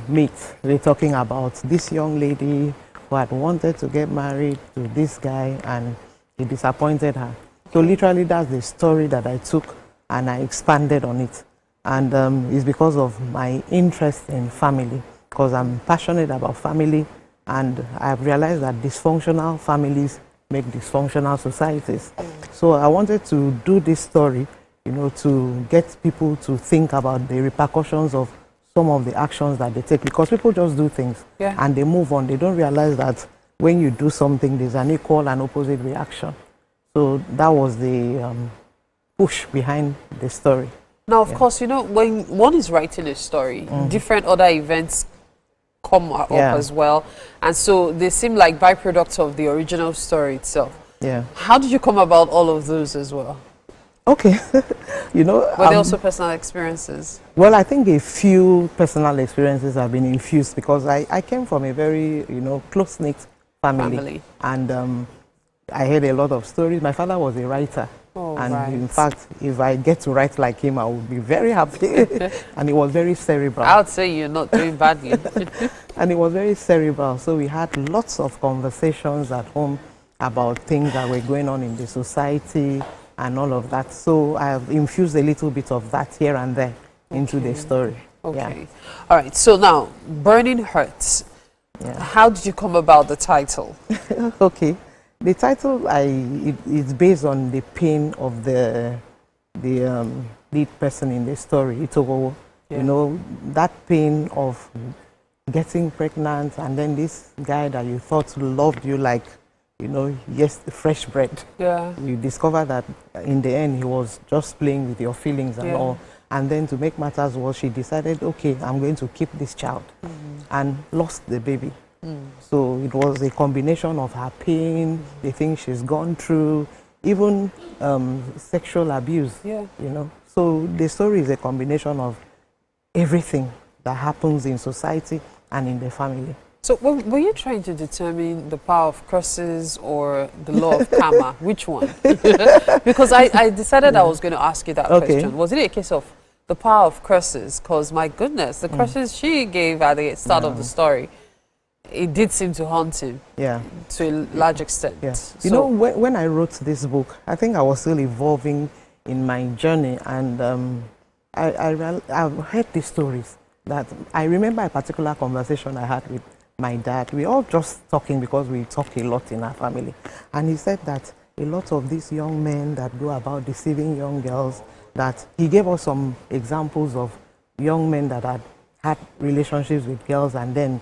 mates were talking about this young lady who had wanted to get married to this guy and he disappointed her. So literally that's the story that I took and I expanded on it. And it's because of my interest in family, because I'm passionate about family, and I've realized that dysfunctional families make dysfunctional societies. So I wanted to do this story, you know, to get people to think about the repercussions of some of the actions that they take, because people just do things and they move on. They don't realize that when you do something, there's an equal and opposite reaction. So that was the push behind the story. Now, of course, you know, when one is writing a story, different other events come up as well. And so they seem like byproducts of the original story itself. Yeah. How did you come about all of those as well? Okay. You know, were they also personal experiences? Well, I think a few personal experiences have been infused because I came from a very, you know, close-knit family. And I heard a lot of stories. My father was a writer. And in fact, if I get to write like him, I would be very happy. And he was very cerebral. I would say you're not doing badly. And he was very cerebral. So we had lots of conversations at home about things that were going on in the society and all of that. So I have infused a little bit of that here and there into the story. Okay. Yeah. All right. So now, Burning Hurt. Yeah. How did you come about the title? Okay. The title, it's based on the pain of the lead person in the story. It's over, you know, that pain of getting pregnant and then this guy that you thought loved you like, you know, yes, fresh bread. Yeah. You discover that in the end he was just playing with your feelings and all. And then to make matters worse, she decided, okay, I'm going to keep this child, and lost the baby. So it was a combination of her pain, the things she's gone through, even sexual abuse, you know. So the story is a combination of everything that happens in society and in the family. So were you trying to determine the power of curses or the law of karma? Which one? Because I decided I was going to ask you that question. Was it a case of the power of curses? Because my goodness, the curses she gave at the start of the story, it did seem to haunt him to a large extent. So, you know, when I wrote this book, I think I was still evolving in my journey, and I've heard these stories. That I remember a particular conversation I had with my dad. We all just talking because we talk a lot in our family. And he said that a lot of these young men that go about deceiving young girls, that he gave us some examples of young men that had relationships with girls and then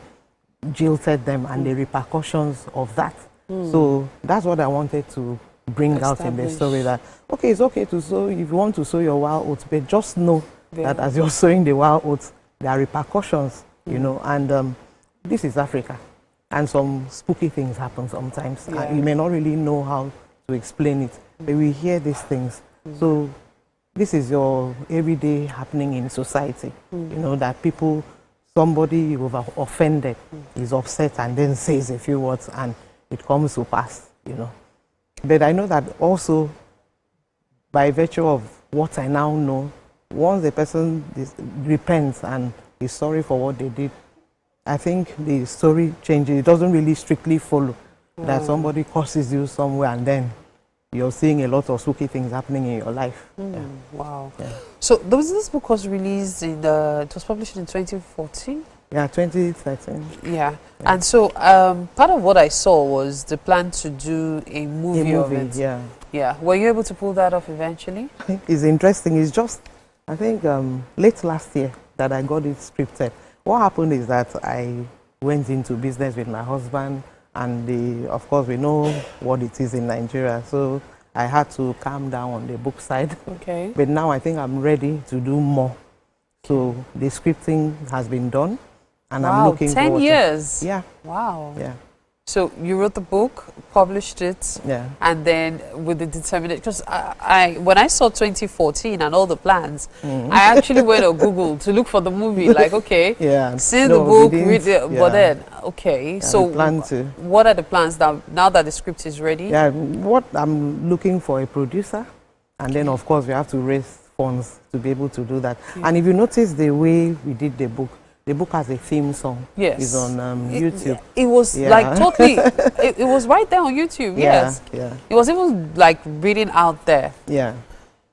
jilted them and the repercussions of that. So that's what I wanted to bring out in the story that, okay, it's okay to sow, if you want to sow your wild oats, but just know that as you're sowing the wild oats, there are repercussions, you know, and this is Africa, and some spooky things happen sometimes. You may not really know how to explain it, but we hear these things. So this is your everyday happening in society, you know, that people, somebody who offended is upset and then says a few words and it comes to pass, you know. But I know that also, by virtue of what I now know, once the person repents and is sorry for what they did, I think the story changes. It doesn't really strictly follow that somebody curses you somewhere and then you're seeing a lot of spooky things happening in your life. Wow. So this book was released in, it was published in 2014? Yeah, 2013. Yeah. And so part of what I saw was the plan to do a movie of it. Yeah. Were you able to pull that off eventually? It's interesting. It's just, I think, late last year that I got it scripted. What happened is that I went into business with my husband, and of course we know what it is in Nigeria, so I had to calm down on the book side. Okay. But now I think I'm ready to do more. So the scripting has been done, and I'm looking 10 years. Yeah. Wow. Yeah. So you wrote the book, published it, and then with the determination, because when I saw 2014 and all the plans, I actually went on Google to look for the movie, like, okay, see the book, read it, but then, okay, so what are the plans now that the script is ready? Yeah, what I'm looking for a producer, and then of course we have to raise funds to be able to do that. And if you notice the way we did the book has a theme song. Yes. It's on YouTube. It was like totally, it was right there on YouTube, yes. Yeah. It was even like reading out there. Yeah.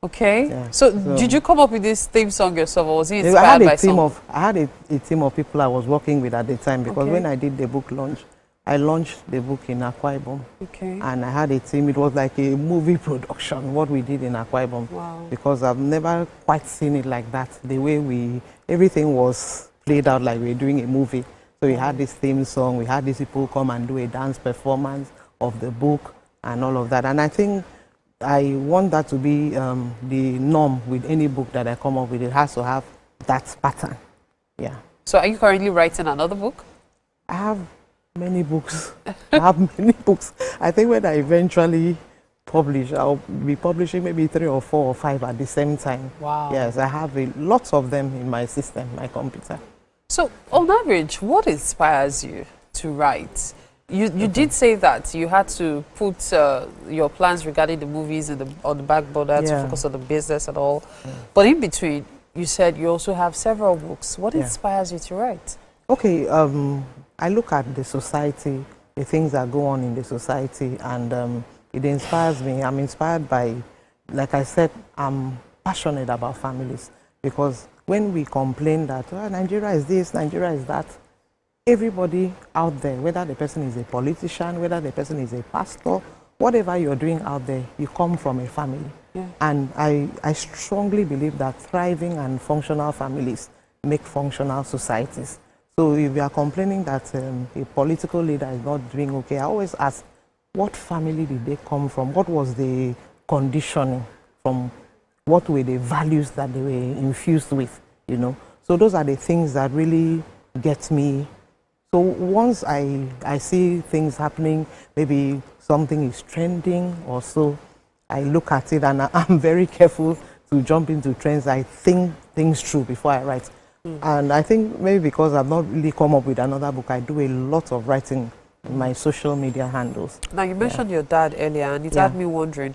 Okay. Yeah. So did you come up with this theme song yourself, or was it inspired by someone? I had a team of people I was working with at the time, because when I did the book launch, I launched the book in Akwa Ibom. Okay. And I had a team. It was like a movie production, what we did in Akwa Ibom. Wow. Because I've never quite seen it like that. The way everything was played out like we're doing a movie. So we had this theme song, we had these people come and do a dance performance of the book and all of that. And I think I want that to be the norm with any book that I come up with. It has to have that pattern. Yeah. So are you currently writing another book? I have many books. I have many books. I think when I eventually publish, I'll be publishing maybe 3 or 4 or 5 at the same time. Wow. Yes, I have lots of them in my system, my computer. So, on average, what inspires you to write? You did say that you had to put your plans regarding the movies on the back burner to focus on the business and all. But in between, you said you also have several books. What inspires you to write? Okay, I look at the society, the things that go on in the society, and it inspires me. I'm inspired by, like I said, I'm passionate about families, because when we complain that Nigeria is this, Nigeria is that, everybody out there, whether the person is a politician, whether the person is a pastor, whatever you're doing out there, you come from a family. And I strongly believe that thriving and functional families make functional societies. So if you are complaining that a political leader is not doing okay, I always ask, what family did they come from? What was the conditioning from? What were the values that they were infused with, you know? So those are the things that really get me. So once I see things happening, maybe something is trending or so, I look at it and I'm very careful to jump into trends. I think things through before I write. And I think maybe because I've not really come up with another book, I do a lot of writing in my social media handles. Now, you mentioned your dad earlier, and it had me wondering,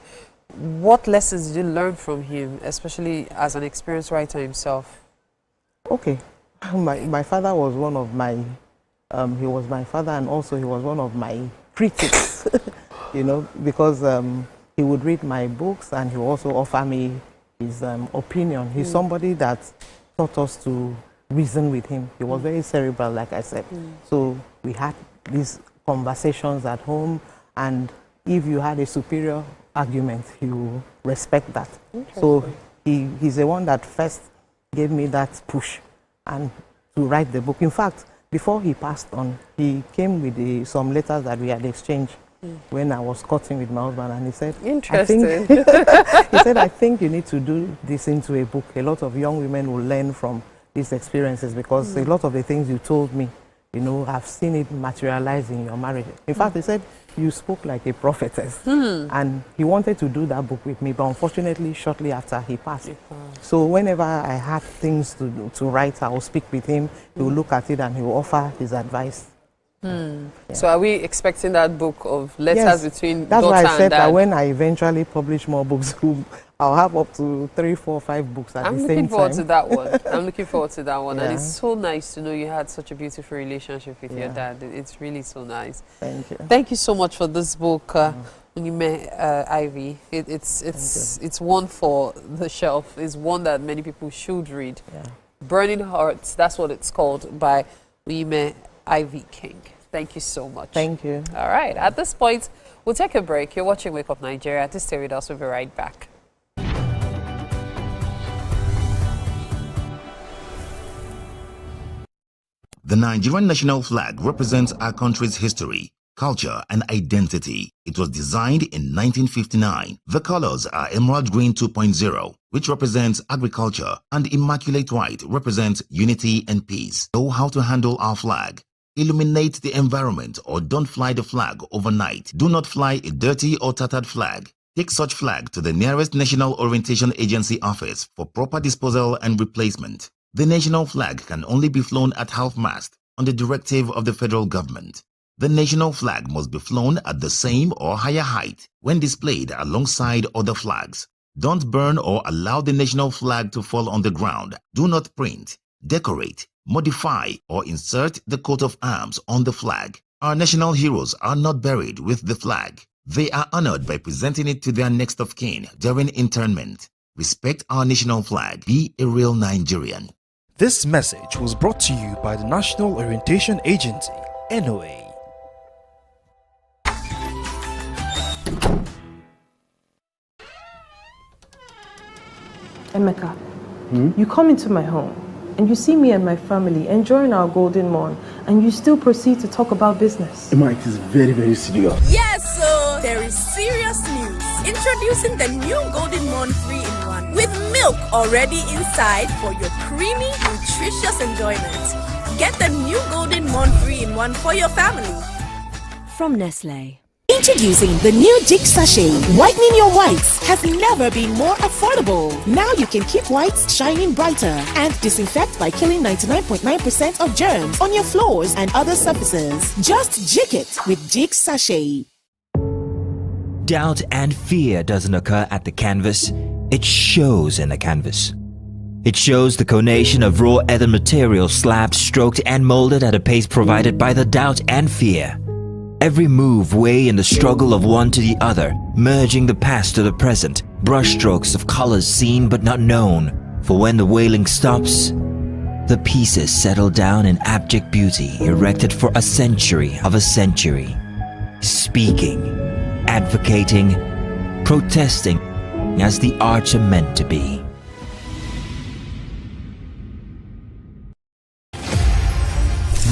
what lessons did you learn from him, especially as an experienced writer himself? Okay. My father was one of my, he was my father, and also he was one of my critics, you know, because he would read my books and he would also offer me his opinion. He's somebody that taught us to reason with him. He was very cerebral, like I said. So we had these conversations at home, and if you had a superior argument, he will respect that. So he's the one that first gave me that push and to write the book. In fact, before he passed on, he came with some letters that we had exchanged. when I was cutting with my husband, and he said, Interesting. he said, I think you need to do this into a book. A lot of young women will learn from these experiences, because a lot of the things you told me, you know, I've seen it materialize in your marriage. In fact, he said, you spoke like a prophetess. And he wanted to do that book with me, but unfortunately, shortly after he passed. So whenever I had things to write, I will speak with him, he will look at it and he will offer his advice. So are we expecting that book of letters between That's daughter why I said and dad? that when I eventually publish more books, I'll have up to 3, 4, 5 books at the same time. I'm looking forward to that one. I'm looking forward to that one. Yeah. And it's so nice to know you had such a beautiful relationship with your dad. It's really so nice. Thank you. Thank you so much for this book, Ivy. It's one for the shelf. It's one that many people should read. Burning Hearts, that's what it's called, by Uime Ivy King. Thank you so much. Thank you. All right. At this point, we'll take a break. You're watching Wake Up Nigeria. This stay with us. We'll be right back. The Nigerian national flag represents our country's history, culture, and identity. It was designed in 1959. The colors are Emerald Green 2.0, which represents agriculture, and Immaculate White represents unity and peace. Know how to handle our flag. Illuminate the environment, or don't fly the flag overnight. Do not fly a dirty or tattered flag. Take such flag to the nearest National Orientation Agency office for proper disposal and replacement. The national flag can only be flown at half-mast on the directive of the federal government. The national flag must be flown at the same or higher height when displayed alongside other flags. Don't burn or allow the national flag to fall on the ground. Do not print, decorate, modify, or insert the coat of arms on the flag. Our national heroes are not buried with the flag. They are honored by presenting it to their next of kin during interment. Respect our national flag. Be a real Nigerian. This message was brought to you by the National Orientation Agency, NOA. Emeka, you come into my home and you see me and my family enjoying our golden morn, and you still proceed to talk about business. Emma, it is very, very serious. Yes, so there is serious news. Introducing the new Golden Morn 3-in-1 with milk already inside for your creamy, nutritious enjoyment. Get the new Golden Morn 3-in-1 for your family. From Nestle. Introducing the new Jig Sachet. Whitening your whites has never been more affordable. Now you can keep whites shining brighter and disinfect by killing 99.9% of germs on your floors and other surfaces. Just jig it with Jig Sachet. Doubt and fear doesn't occur at the canvas, it shows in the canvas. It shows the conation of raw earthen material slabbed, stroked, and molded at a pace provided by the doubt and fear. Every move weigh in the struggle of one to the other, merging the past to the present, brushstrokes of colors seen but not known. For when the wailing stops, the pieces settle down in abject beauty, erected for a century of a century. Speaking, advocating, protesting as the arts are meant to be.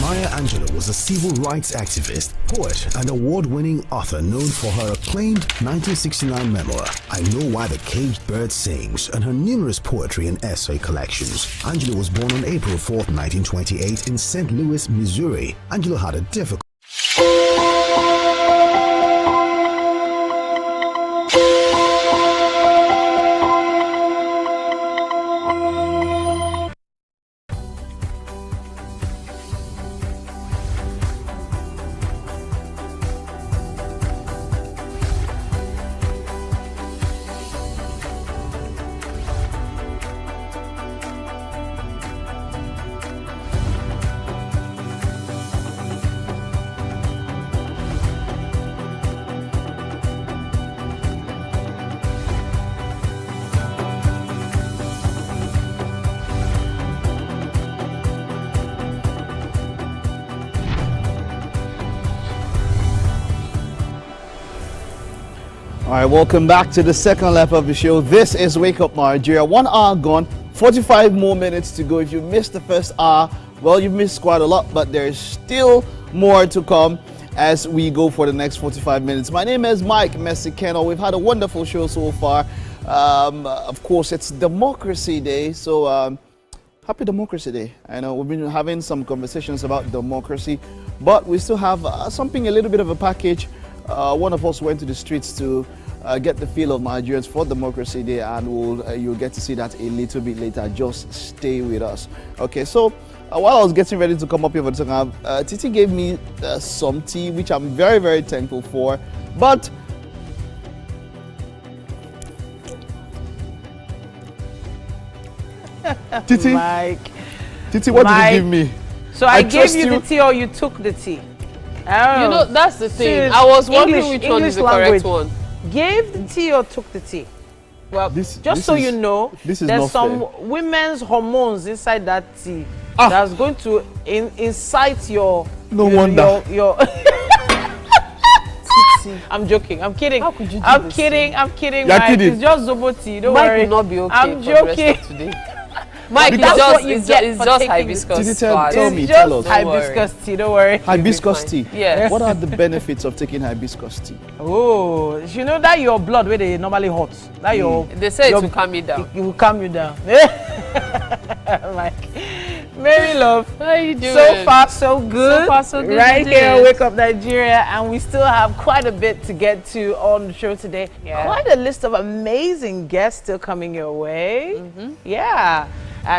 Maya Angelou was a civil rights activist, poet, and award-winning author known for her acclaimed 1969 memoir, I Know Why the Caged Bird Sings, and her numerous poetry and essay collections. Angelou was born on April 4, 1928 in St. Louis, Missouri. Angelou had a difficult All right, welcome back to the second lap of the show. This is Wake Up Nigeria. 1 hour gone, 45 more minutes to go. If you missed the first hour, well, you've missed quite a lot, but there's still more to come. as we go for the next 45 minutes. My name is Mike Messikeno. We've had a wonderful show so far. Of course, it's Democracy Day, so happy Democracy Day. I know we've been having some conversations about democracy, but we still have something, a little bit of a package. One of us went to the streets to get the feel of Nigerians for Democracy Day, and you'll get to see that a little bit later. Just stay with us. Okay, so while I was getting ready to come up here for the second half, Titi gave me some tea, which I'm very, very thankful for. But Titi, Titi, what did you give me? So I gave you the tea, or you took the tea? I don't know. That's the thing. I was wondering which one is the correct one. Gave the tea or took the tea? Well, just so you know, there's some women's hormones inside that tea that's going to incite your. No wonder. Your I'm joking. I'm kidding. How could you do I'm kidding, Mike. kidding. It's just Zobo tea. Don't Mike worry. will not be okay I'm for joking. the rest of today. Mike, it's just hibiscus. Tell me. Hibiscus tea. Don't worry. Hibiscus tea. Yes. What are the benefits of taking hibiscus tea? Oh, you know that your blood where they normally hot. That they say it will calm you down. It will calm you down. Mike. Mary Love, how are you doing? So far, so good. So far, so good. Right here on Wake Up Nigeria, and we still have quite a bit to get to on the show today. Yeah. Quite a list of amazing guests still coming your way. Yeah.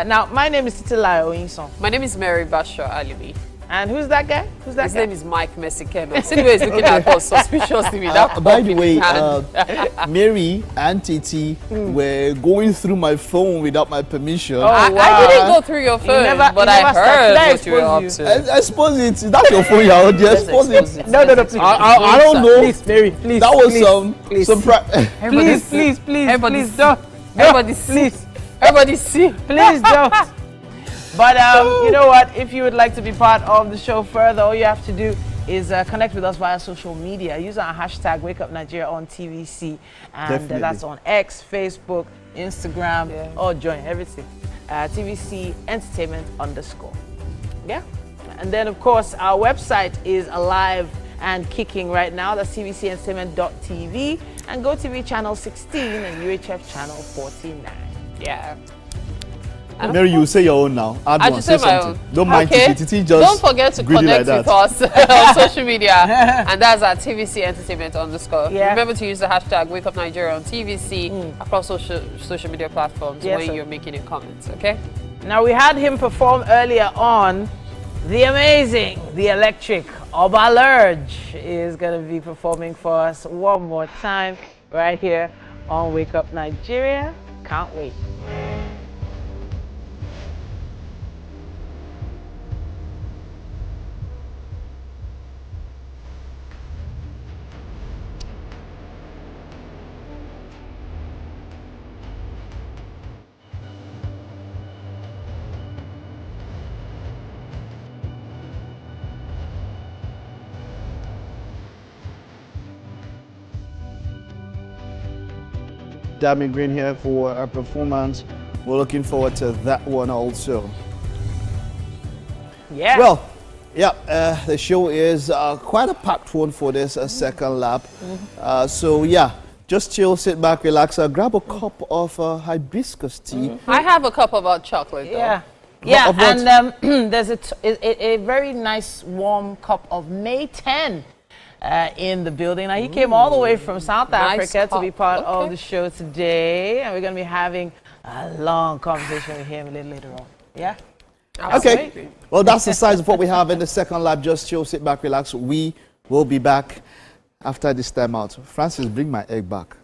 Now, my name is Titilayo Oyinson. My name is Mary Basho Alibi. And who's that guy? Who's that His guy? name is Mike Messikeno. Anyway, he's looking at us suspiciously without by the way, Mary and Titi were going through my phone without my permission. Oh, wow. I didn't go through your phone, but I heard what you were up to. I suppose it's not your phone, you're out there. I suppose it. No, please. I don't know. Please, Mary, please. That was please. some Please, please don't. Everybody see. Everybody see. Please don't. But you know what? If you would like to be part of the show further, all you have to do is connect with us via social media. Use our hashtag Wake Up Nigeria on TVC, and that's on X, Facebook, Instagram, or join everything. TVC Entertainment _ Yeah. And then of course our website is alive and kicking right now. That's tvcentertainment.tv and GOTV channel 16 and UHF channel 49. Yeah. Mary, you say your own now. I just say my own. Don't mind Titi. Just don't forget to connect with us on social media, and that's at TVC Entertainment _ Yeah. Remember to use the hashtag Wake Up Nigeria on TVC across social media platforms when you're making your comments. Okay. Now we had him perform earlier on. The amazing, the electric Obalurge is going to be performing for us one more time right here on Wake Up Nigeria. Can't wait. Dami Green here for our performance. We're looking forward to that one also. Yeah. Well, yeah, the show is quite a packed one for this second lap. So yeah, just chill, sit back, relax, grab a cup of hibiscus tea. I have a cup of hot chocolate though. Yeah. Yeah, and there's a very nice warm cup of May 10 in the building. Now, he came all the way from South Africa to be part of the show today, and we're going to be having a long conversation with him a little later on. Yeah? Absolutely. Okay. Well, that's the size of what we have in the second lap. Just chill, sit back, relax. We will be back after this time out. Francis, bring my egg back.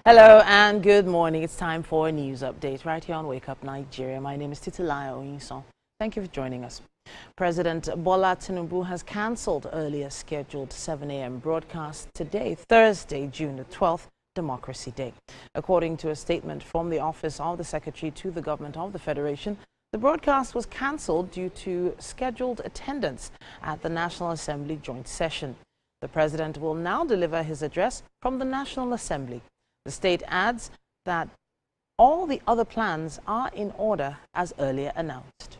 Hello and good morning. It's time for a news update right here on Wake Up Nigeria. My name is Titilayo Oyinson. Thank you for joining us. President Bola Tinubu has cancelled earlier scheduled 7 a.m. broadcast today, Thursday, June the 12th, Democracy Day. According to a statement from the Office of the Secretary to the Government of the Federation, the broadcast was cancelled due to scheduled attendance at the National Assembly joint session. The President will now deliver his address from the National Assembly. The state adds that all the other plans are in order as earlier announced.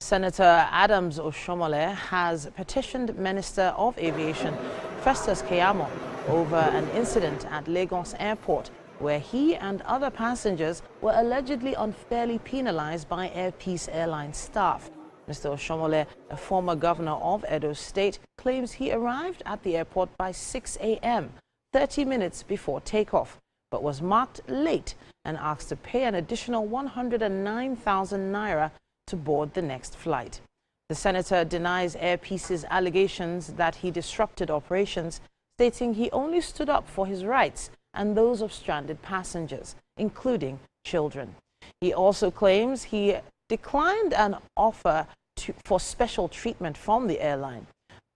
Senator Adams Oshomole has petitioned Minister of Aviation Festus Keyamo over an incident at Lagos Airport where he and other passengers were allegedly unfairly penalized by Air Peace Airline staff. Mr. Oshomole, a former governor of Edo State, claims he arrived at the airport by 6 a.m., 30 minutes before takeoff, but was marked late and asked to pay an additional 109,000 naira to board the next flight. The senator denies Air Peace's allegations that he disrupted operations, stating he only stood up for his rights and those of stranded passengers, including children. He also claims he declined an offer for special treatment from the airline.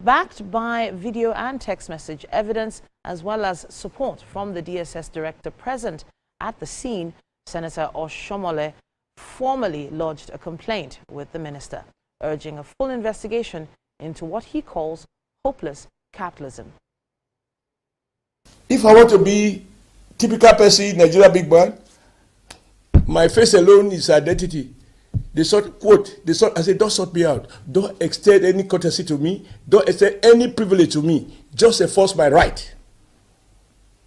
Backed by video and text message evidence, as well as support from the DSS director present at the scene, Senator Oshomole formally lodged a complaint with the minister, urging a full investigation into what he calls hopeless capitalism. If I want to be typical person, Nigeria big man, my face alone is identity. They sort, quote, I say, don't sort me out. Don't extend any courtesy to me. Don't extend any privilege to me. Just enforce my right.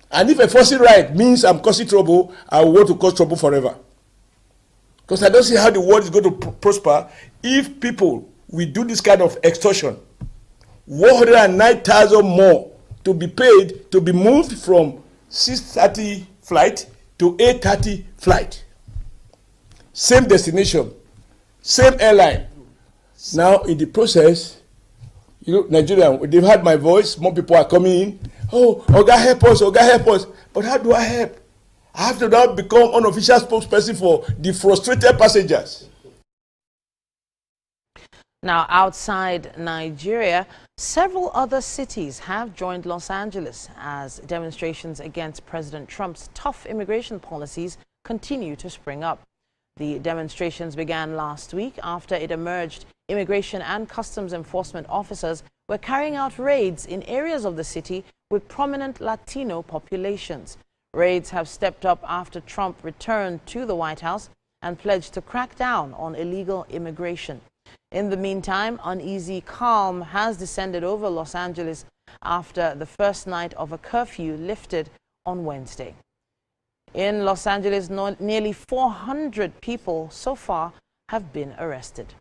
And if enforcing right means I'm causing trouble, I want to cause trouble forever. Because I don't see how the world is going to prosper if people will do this kind of extortion. 109,000 more to be paid to be moved from 6:30 flight to 8:30 flight. Same destination, same airline. Now in the process, you know, Nigeria, they've heard my voice, more people are coming in. Oh, Oga help us, Oga help us. But how do I help? I have to now become unofficial spokesperson for the frustrated passengers. Now, outside Nigeria, several other cities have joined Los Angeles as demonstrations against President Trump's tough immigration policies continue to spring up. The demonstrations began last week after it emerged immigration and customs enforcement officers were carrying out raids in areas of the city with prominent Latino populations. Raids have stepped up after Trump returned to the White House and pledged to crack down on illegal immigration. In the meantime, uneasy calm has descended over Los Angeles after the first night of a curfew lifted on Wednesday. In Los Angeles, nearly 400 people so far have been arrested.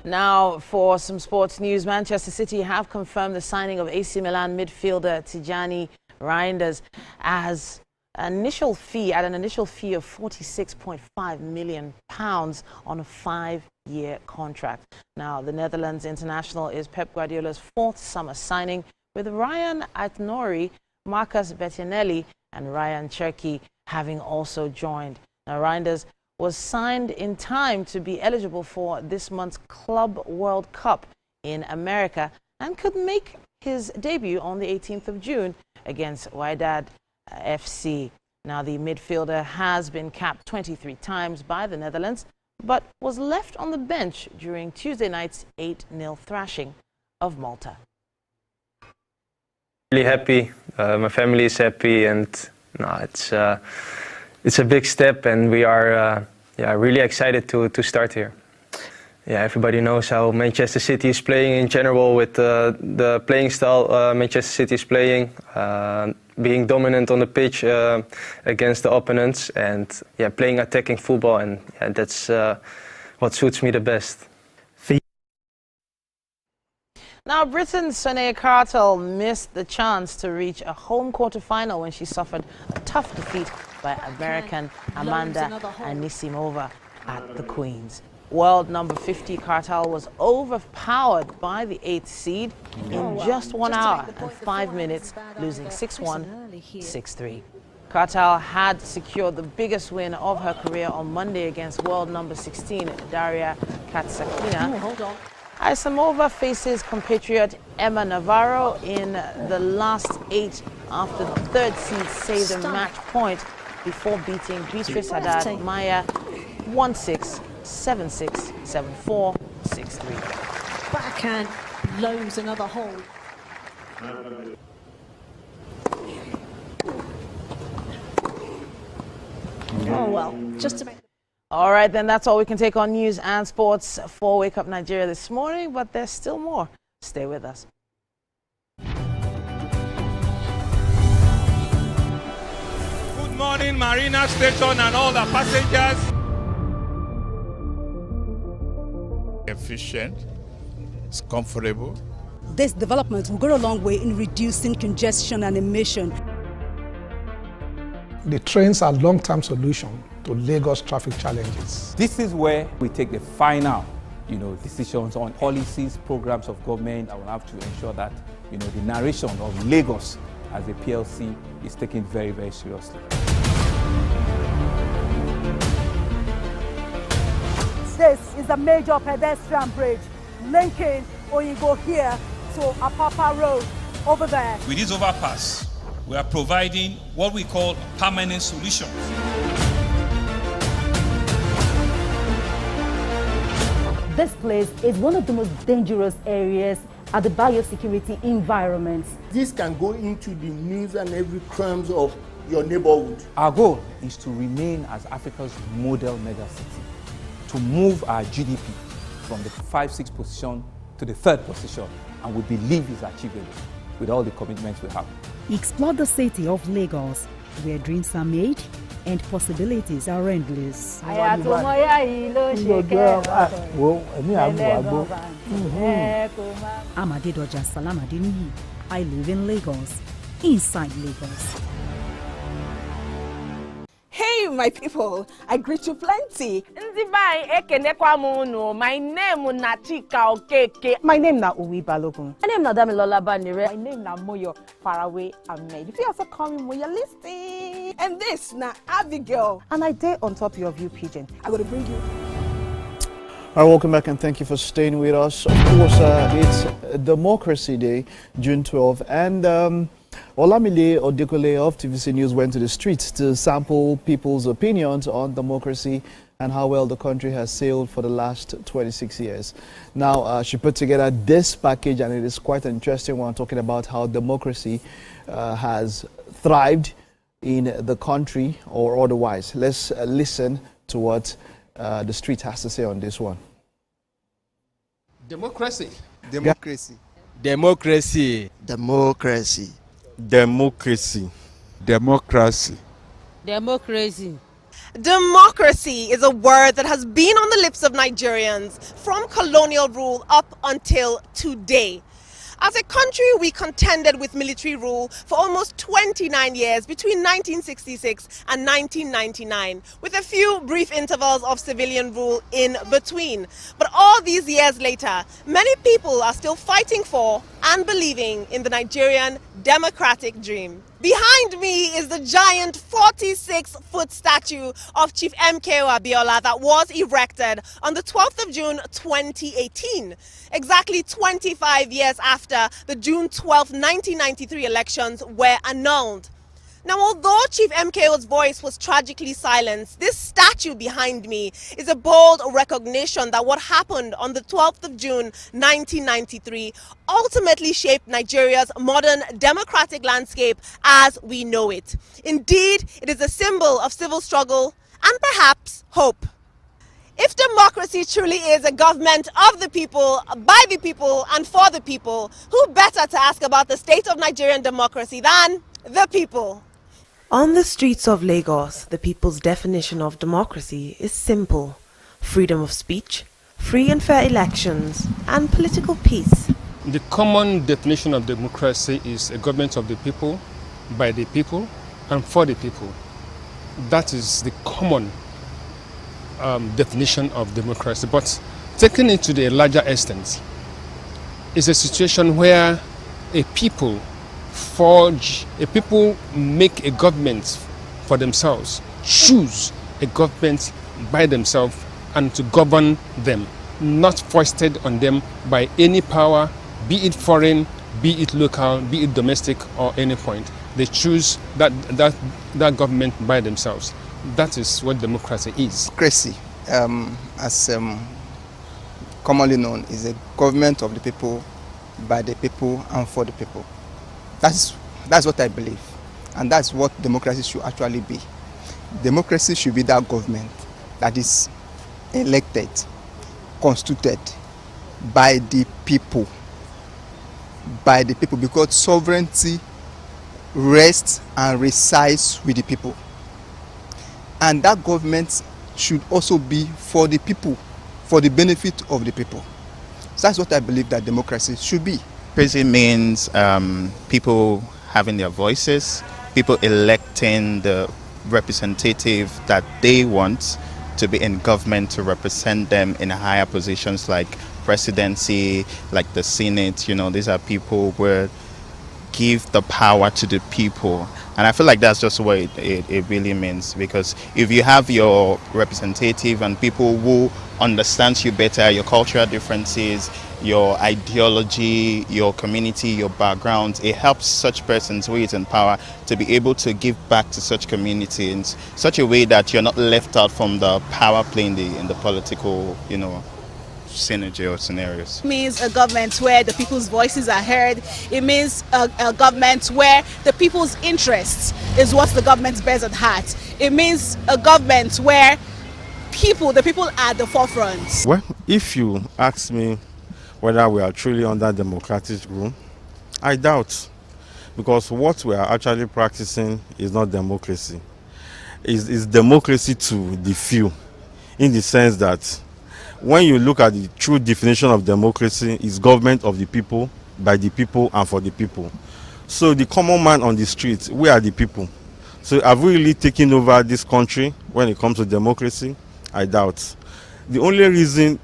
Now, for some sports news, Manchester City have confirmed the signing of AC Milan midfielder Tijani Reinders as an initial fee of £46.5 million on a 5-year contract. Now, the Netherlands international is Pep Guardiola's 4th summer signing, with Ryan Aït-Nouri, Marcus Bettinelli and Ryan Cherki having also joined. Now, Reinders was signed in time to be eligible for this month's Club World Cup in America and could make his debut on the 18th of June against Wydad FC. Now, the midfielder has been capped 23 times by the Netherlands, but was left on the bench during Tuesday night's 8-0 thrashing of Malta. Really happy. My family is happy, and it's a big step, and we are really excited to start here. Yeah, everybody knows how Manchester City is playing in general, with the playing style Manchester City is playing, being dominant on the pitch against the opponents, and playing attacking football, and that's what suits me the best. Now, Britain's Sonia Cartel missed the chance to reach a home quarter-final when she suffered a tough defeat by American Amanda Anisimova at the Queen's. World number 50 Cartel was overpowered by the 8th seed in just 1 hour and 5 minutes, losing 6-1, 6-3. Cartel had secured the biggest win of her career on Monday against world number 16 Daria Katsakina. Anisimova faces compatriot Emma Navarro in the last 8 after the 3rd seed saved a match point before beating Beatrice Haddad Maya 1-6, 7-6, 7-4, 6-3. Backhand lows another hole. Oh well, just to make. All right, then that's all we can take on news and sports for Wake Up Nigeria this morning, but there's still more. Stay with us. Good morning, Marina Station and all the passengers. Efficient, it's comfortable. This development will go a long way in reducing congestion and emission. The trains are a long-term solution to Lagos traffic challenges. This is where we take the final, decisions on policies, programs of government. I will have to ensure that, the narration of Lagos as a PLC is taken very, very seriously. This is a major pedestrian bridge linking Oyingo here to Apapa Road over there. With this overpass, we are providing what we call permanent solutions. This place is one of the most dangerous areas at the biosecurity environment. This can go into the news and every crumbs of your neighborhood. Our goal is to remain as Africa's model megacity, to move our GDP from the 5-6 position to the 3rd position, and we believe it's achievable with all the commitments we have. Explore the city of Lagos, where dreams are made and possibilities are endless. Amadedoja Salamadini. I live in Lagos, inside Lagos. Hey, my people, I greet you plenty. My name is Nachika Okeke. My name is Uwi Balogun. My name is Damilola Banire. My name is Moyo Faraway Ahmed. If you also call me Moyo, listen. And this na Abigail. And I dare on top of your view pigeon. I'm going to bring you. All right, welcome back and thank you for staying with us. Of course, it's Democracy Day, June 12th, and Olamide Odekole of TVC News went to the streets to sample people's opinions on democracy and how well the country has sailed for the last 26 years. Now, she put together this package, and it is quite an interesting one, talking about how democracy has thrived in the country or otherwise. Let's listen to what the street has to say on this one. Democracy. Democracy. Democracy. Democracy. Democracy. Democracy. Democracy. Democracy is a word that has been on the lips of Nigerians from colonial rule up until today. As a country, we contended with military rule for almost 29 years between 1966 and 1999, with a few brief intervals of civilian rule in between. But all these years later, many people are still fighting for and believing in the Nigerian democratic dream. Behind me is the giant 46-foot statue of Chief MKO Abiola that was erected on the 12th of June 2018, exactly 25 years after the June 12, 1993 elections were annulled. Now, although Chief MKO's voice was tragically silenced, this statue behind me is a bold recognition that what happened on the 12th of June 1993 ultimately shaped Nigeria's modern democratic landscape as we know it. Indeed, it is a symbol of civil struggle and perhaps hope. If democracy truly is a government of the people, by the people, and for the people, who better to ask about the state of Nigerian democracy than the people? On the streets of Lagos, the people's definition of democracy is simple: freedom of speech, free and fair elections, and political peace. The common definition of democracy is a government of the people, by the people, and for the people. That is the common definition of democracy. But taken it to the larger extent, is a situation where a people make a government for themselves, choose a government by themselves and to govern them, not foisted on them by any power, be it foreign, be it local, be it domestic or any point. They choose that government by themselves. That is what democracy is. Democracy, as commonly known, is a government of the people, by the people, and for the people. That's what I believe, and that's what democracy should actually be. Democracy should be that government that is elected, constituted by the people, because sovereignty rests and resides with the people. And that government should also be for the people, for the benefit of the people. So that's what I believe that democracy should be. Democracy means people having their voices, people electing the representative that they want to be in government to represent them in higher positions like presidency, like the Senate. You know, these are people who give the power to the people. And I feel like that's just what it really means, because if you have your representative and people who understand you better, your cultural differences, your ideology, your community, your background, it helps such persons who is in power to be able to give back to such community in such a way that you're not left out from the power play in the political, synergy or scenarios. It means a government where the people's voices are heard. It means a government where the people's interests is what the government bears at heart. It means a government where the people are at the forefront. Well, if you ask me whether we are truly under democratic rule, I doubt, because what we are actually practicing is not democracy. It's democracy to the few, in the sense that when you look at the true definition of democracy, it's government of the people, by the people, and for the people. So the common man on the street, we are the people. So have we really taken over this country when it comes to democracy? I doubt. The only reason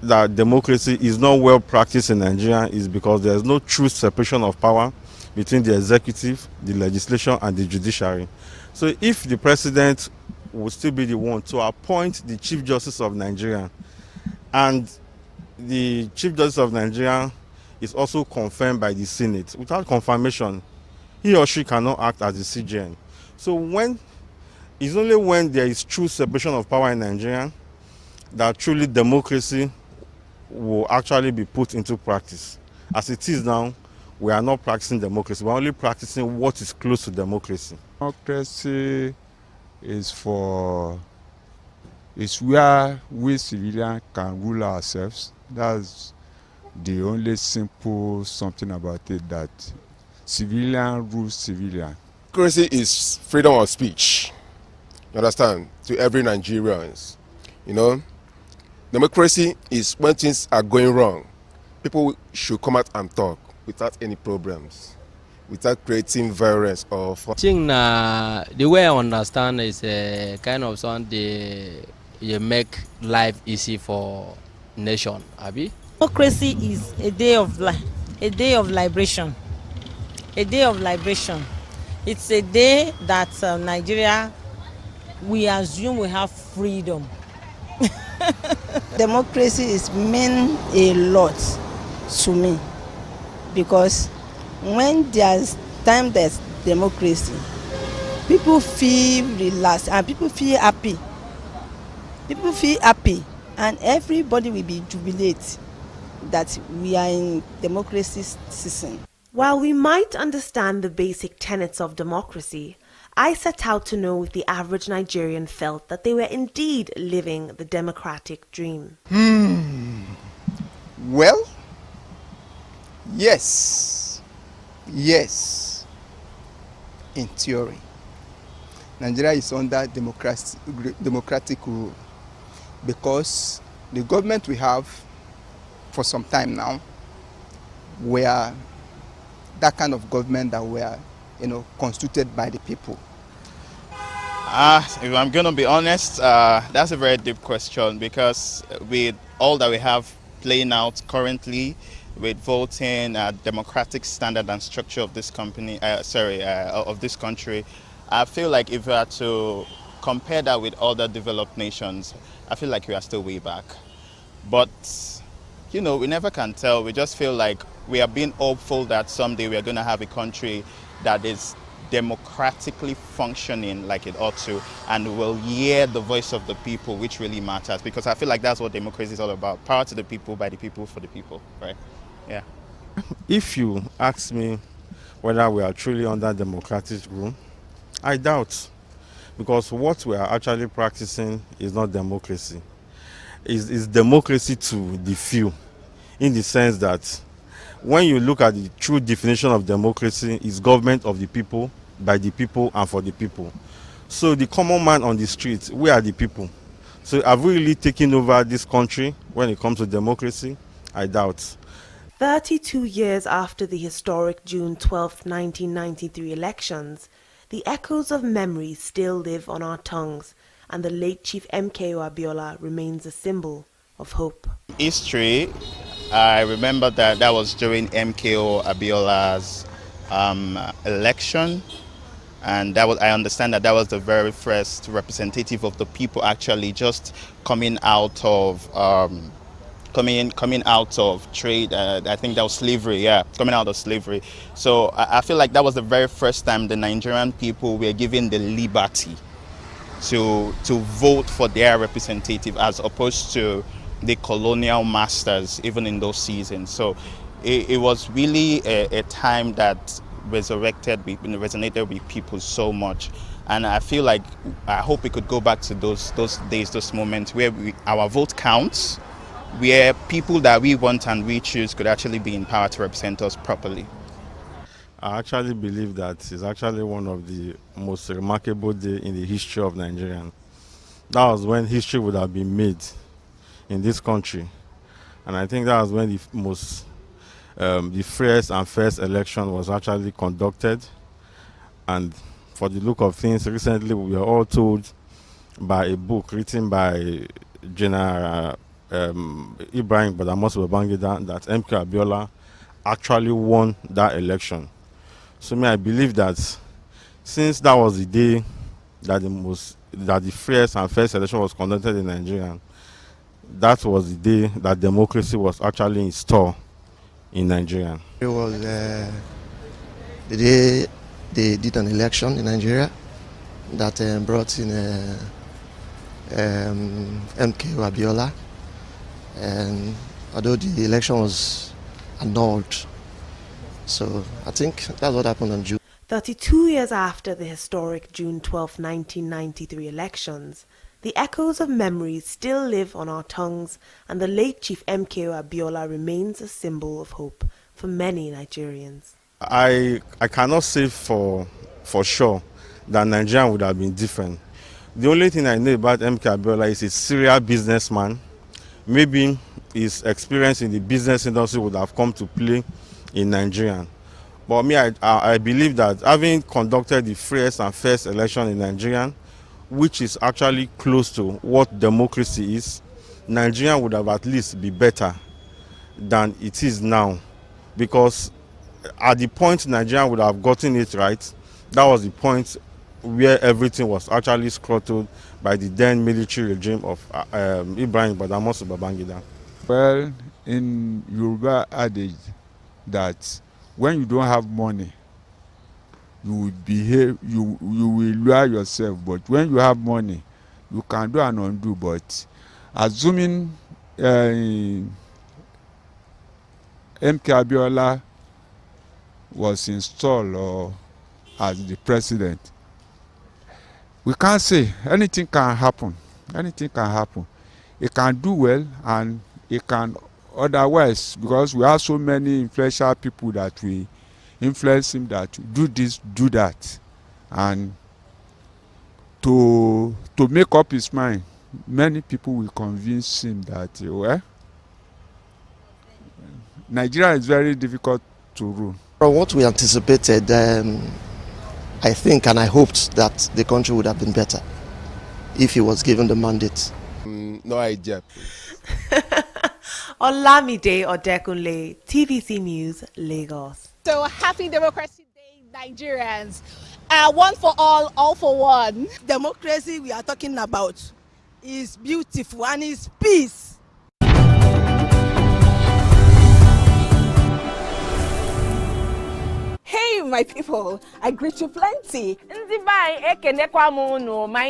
that democracy is not well practiced in Nigeria is because there is no true separation of power between the executive, the legislation, and the judiciary. So if the president would still be the one to appoint the Chief Justice of Nigeria, and the Chief Justice of Nigeria is also confirmed by the Senate, without confirmation, he or she cannot act as the CJN. So it's only when there is true separation of power in Nigeria that truly democracy will actually be put into practice. As it is now, we are not practicing democracy. We're only practicing what is close to democracy. Democracy is where we civilians can rule ourselves. That's the only simple something about it, that civilian rules civilian. Democracy is freedom of speech. You understand? To every Nigerians. You know, democracy is when things are going wrong. People should come out and talk without any problems, without creating violence or. I think the way I understand is a kind of something you make life easy for nation. Abi? Democracy is a day of liberation. A day of liberation. It's a day that Nigeria, we assume we have freedom. Democracy is mean a lot to me because when there's democracy, people feel relaxed and people feel happy. People feel happy and everybody will be jubilate that we are in democracy season. While we might understand the basic tenets of democracy, I set out to know if the average Nigerian felt that they were indeed living the democratic dream. Well, yes, in theory. Nigeria is under democratic rule because the government we have for some time now were that kind of government that were, constituted by the people. If I'm going to be honest, that's a very deep question because with all that we have playing out currently, with voting, democratic standard and structure of this of this country, I feel like if we are to compare that with other developed nations, I feel like we are still way back. But, we never can tell. We just feel like we are being hopeful that someday we are going to have a country that is democratically functioning like it ought to and will hear the voice of the people, which really matters, because I feel like that's what democracy is all about. Power to the people, by the people, for the people, right? Yeah. If you ask me whether we are truly under democratic rule, I doubt, because what we are actually practicing is not democracy. It's democracy to the few, in the sense that when you look at the true definition of democracy, it's government of the people, by the people, and for the people. So the common man on the street, we are the people. So have we really taken over this country when it comes to democracy? I doubt. 32 years after the historic June 12, 1993 elections, the echoes of memory still live on our tongues, and the late Chief MKO Abiola remains a symbol of hope. History, I remember that was during MKO Abiola's election, and I understand that was the very first representative of the people actually just coming out of coming out of trade. I think that was slavery, coming out of slavery. So I feel like that was the very first time the Nigerian people were given the liberty to vote for their representative as opposed to the colonial masters, even in those seasons. So it was really a time that resonated with people so much. And I feel like, I hope we could go back to those days, those moments where our vote counts, where people that we want and we choose could actually be in power to represent us properly. I actually believe that it's actually one of the most remarkable days in the history of Nigeria. That was when history would have been made in this country. And I think that was when the freest and first election was actually conducted. And for the look of things, recently we were all told by a book written by General Ibrahim Badamos Babangida that MK Abiola actually won that election. So I believe that since that was the day that the freest and first election was conducted in Nigeria, that was the day that democracy was actually in store in Nigeria. It was the day they did an election in Nigeria that brought in MKO Abiola, and although the election was annulled, so I think that's what happened on June. 32 years after the historic June 12, 1993 elections, the echoes of memories still live on our tongues, and the late Chief MKO Abiola remains a symbol of hope for many Nigerians. I cannot say for sure that Nigeria would have been different, The only thing I know about MK Abiola is he's a serial businessman. Maybe his experience in the business industry would have come to play in Nigeria. But me, I believe that having conducted the freest and first election in Nigeria, which is actually close to what democracy is, Nigeria would have at least be better than it is now. Because at the point Nigeria would have gotten it right, that was the point where everything was actually scrutinized by the then military regime of Ibrahim Badamasi Babangida. Well, in Yoruba adage that when you don't have money, you will behave, you will lure yourself. But when you have money, you can do and undo. But assuming MK Abiola was installed or as the president, we can't say. Anything can happen. Anything can happen. It can do well and it can otherwise, because we have so many influential people that we influence him that do this, do that. And to make up his mind, many people will convince him that, well, Nigeria is very difficult to rule. From what we anticipated, I think and I hoped that the country would have been better if he was given the mandate. No idea. Olamide Odekunle, TVC News, Lagos. So happy Democracy Day, Nigerians. One for all for one. Democracy we are talking about is beautiful and is peace. Hey my people, I greet you plenty. My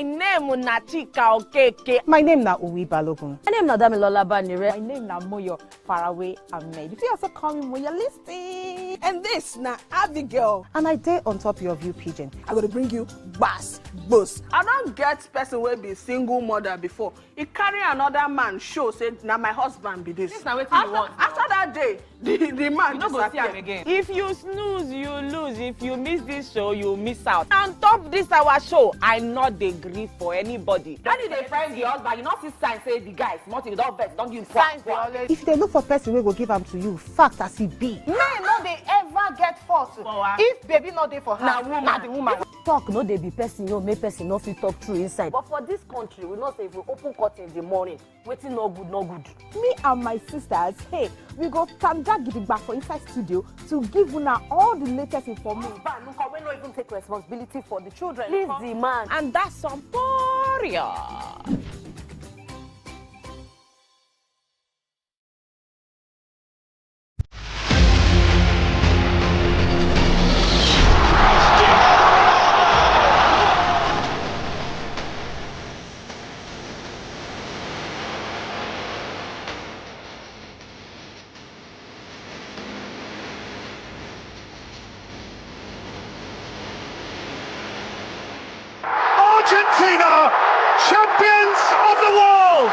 name is Nachika Okeke. My name na Uwi Balogun. My name na Damilola Banire. My name na Moyo Faraway Ahmed. If you also call me Moyo, listen. And this na Abigail. And I dare on top of you, Pigeon. I'm going to bring you bass, boost. I don't get person will be single mother before. He carry another man show, say, now my husband be this. This na wetin you want. After that day, the man you go see him again. If you snooze, you lose. If you miss this show, you miss out. On top this our show, I not dey gree for anybody. When you dey find the husband, you not see sign say the guy smart, you don't vex, don't give signs. If they look for person wey go give am to you, fact as e be. Men no dey ever get fault. If baby no dey for her, na the woman. Talk no dey be person, you make person no fit talk true inside. But for this country, we know say if we open court in the morning, wetin no good, no good. Me and my sisters, hey, we go tanda gidigba for inside studio to give una all the latest information. We no even take responsibility for the children. Leave the man. And that's some warrior. Argentina, champions of the world!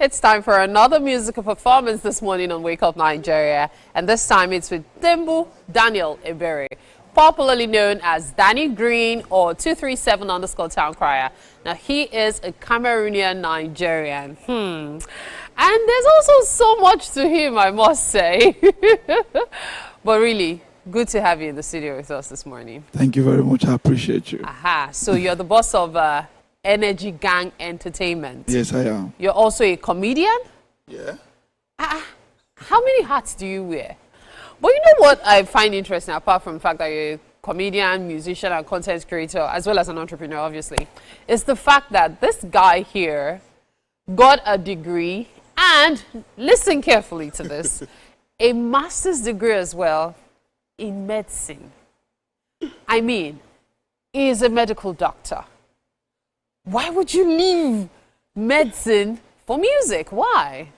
It's time for another musical performance this morning on Wake Up Nigeria, and this time it's with Tembu Daniel Ebere, popularly known as Danny Green or 237_Town Crier. Now, he is a Cameroonian Nigerian. And there's also so much to him, I must say. But really, good to have you in the studio with us this morning. Thank you very much. I appreciate you. Aha. So you're the boss of Energy Gang Entertainment. Yes, I am. You're also a comedian? Yeah. How many hats do you wear? But you know what I find interesting, apart from the fact that you're a comedian, musician, and content creator, as well as an entrepreneur, obviously, is the fact that this guy here got a degree and, listen carefully to this, a master's degree as well in medicine. I mean, he is a medical doctor. Why would you leave medicine for music? Why?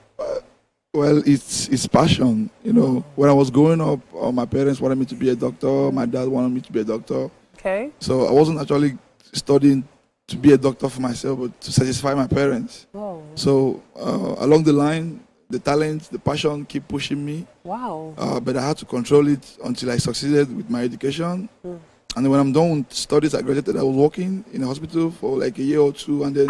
Well, it's passion. You know, when I was growing up, my parents wanted me to be a doctor. My dad wanted me to be a doctor. Okay. So I wasn't actually studying to be a doctor for myself, but to satisfy my parents. Oh. So along the line, the talent, the passion keep pushing me. Wow. But I had to control it until I succeeded with my education. And then when I'm done with studies, I graduated. I was working in a hospital for like a year or two, and then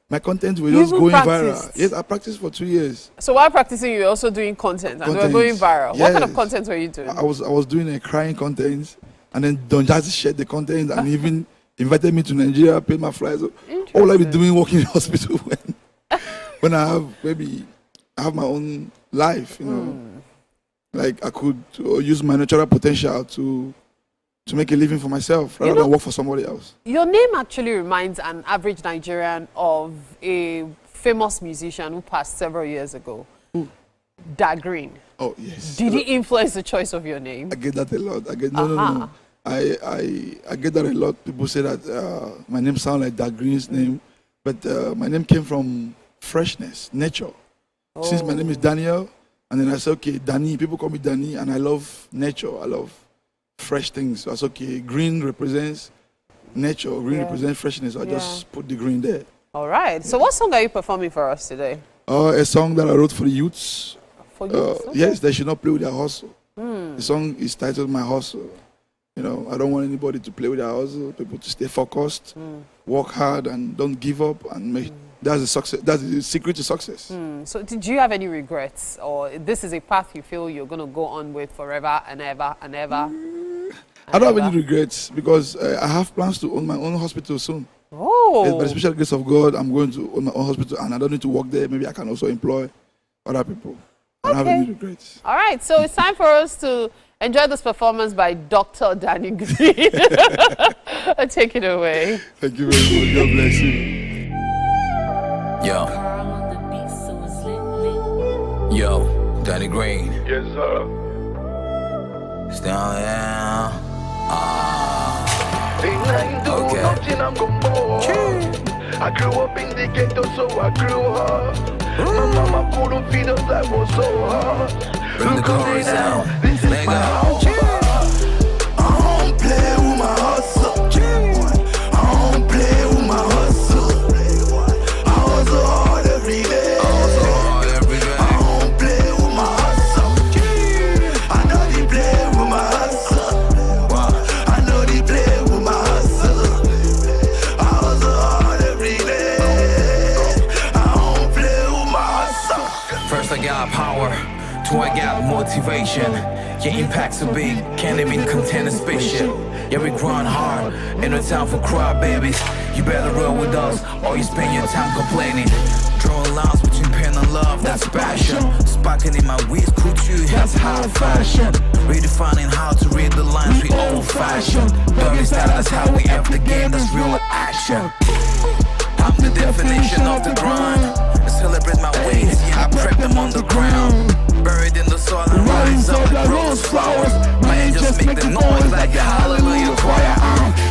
my content was just going viral. Yes, I practiced for 2 years. So while practicing, you were also doing content, and they were going viral. Yes. What kind of content were you doing? I was doing a crying content, and then Don Jazzy shared the content and even invited me to Nigeria, paid my flights. What will I be doing working in hospital when I have my own life, you know? Like I could use my natural potential to make a living for myself rather than work for somebody else. Your name actually reminds an average Nigerian of a famous musician who passed several years ago, Da Green. Oh, yes. Did he influence the choice of your name? I get that a lot. No. I get that a lot. People say that my name sounds like Da Green's name, but my name came from freshness, nature. Since my name is Daniel, and then I said, okay, Danny. People call me Danny, and I love nature. I love fresh things. So I said, okay, green represents nature. Green represents freshness. So I just put the green there. All right. So what song are you performing for us today? A song that I wrote for the youths. For youths? Okay. Yes, they should not play with their hustle. The song is titled My Hustle. You know, I don't want anybody to play with their hustle. People to stay focused, work hard, and don't give up. And make that's the success. That's the secret to success. So, did you have any regrets, or this is a path you feel you're going to go on with forever and ever and ever? I don't have any regrets because I have plans to own my own hospital soon. Oh! Yes, by the special grace of God, I'm going to own my own hospital, and I don't need to work there. Maybe I can also employ other people. I don't have any regrets. All right, so it's time for us to enjoy this performance by Dr. Danny Green. Take it away. Thank you very much. God bless you. Yo, Danny Green. Yes, sir. Stay on, yeah. Okay. I grew up in the ghetto, so I grew up. My mama couldn't feed us, life was so hard. Bring the chorus out. This is my house. I don't play with my hustle. I don't play with my hustle. I hustle hard every day. I don't play with my hustle. I know they play with my hustle. I know they play with my hustle. I hustle hard every day. I don't play with my hustle. First I got power, two I got motivation. Your impact's so big, can't even contain a spaceship. Yeah, we grind hard, ain't no time for crybabies. You better roll with us, or you spend your time complaining. Drawing lines between pain and love, that's passion. Sparking in my weeds, couture, that's high fashion. Redefining how to read the lines, we old fashioned. Dirty style, that's how we up the game, that's real action. I'm the definition of the grind. I celebrate my wins, yeah, I prep them on the ground. Buried in the soil and rise up like rose flowers. My angels make the noise like a hallelujah choir.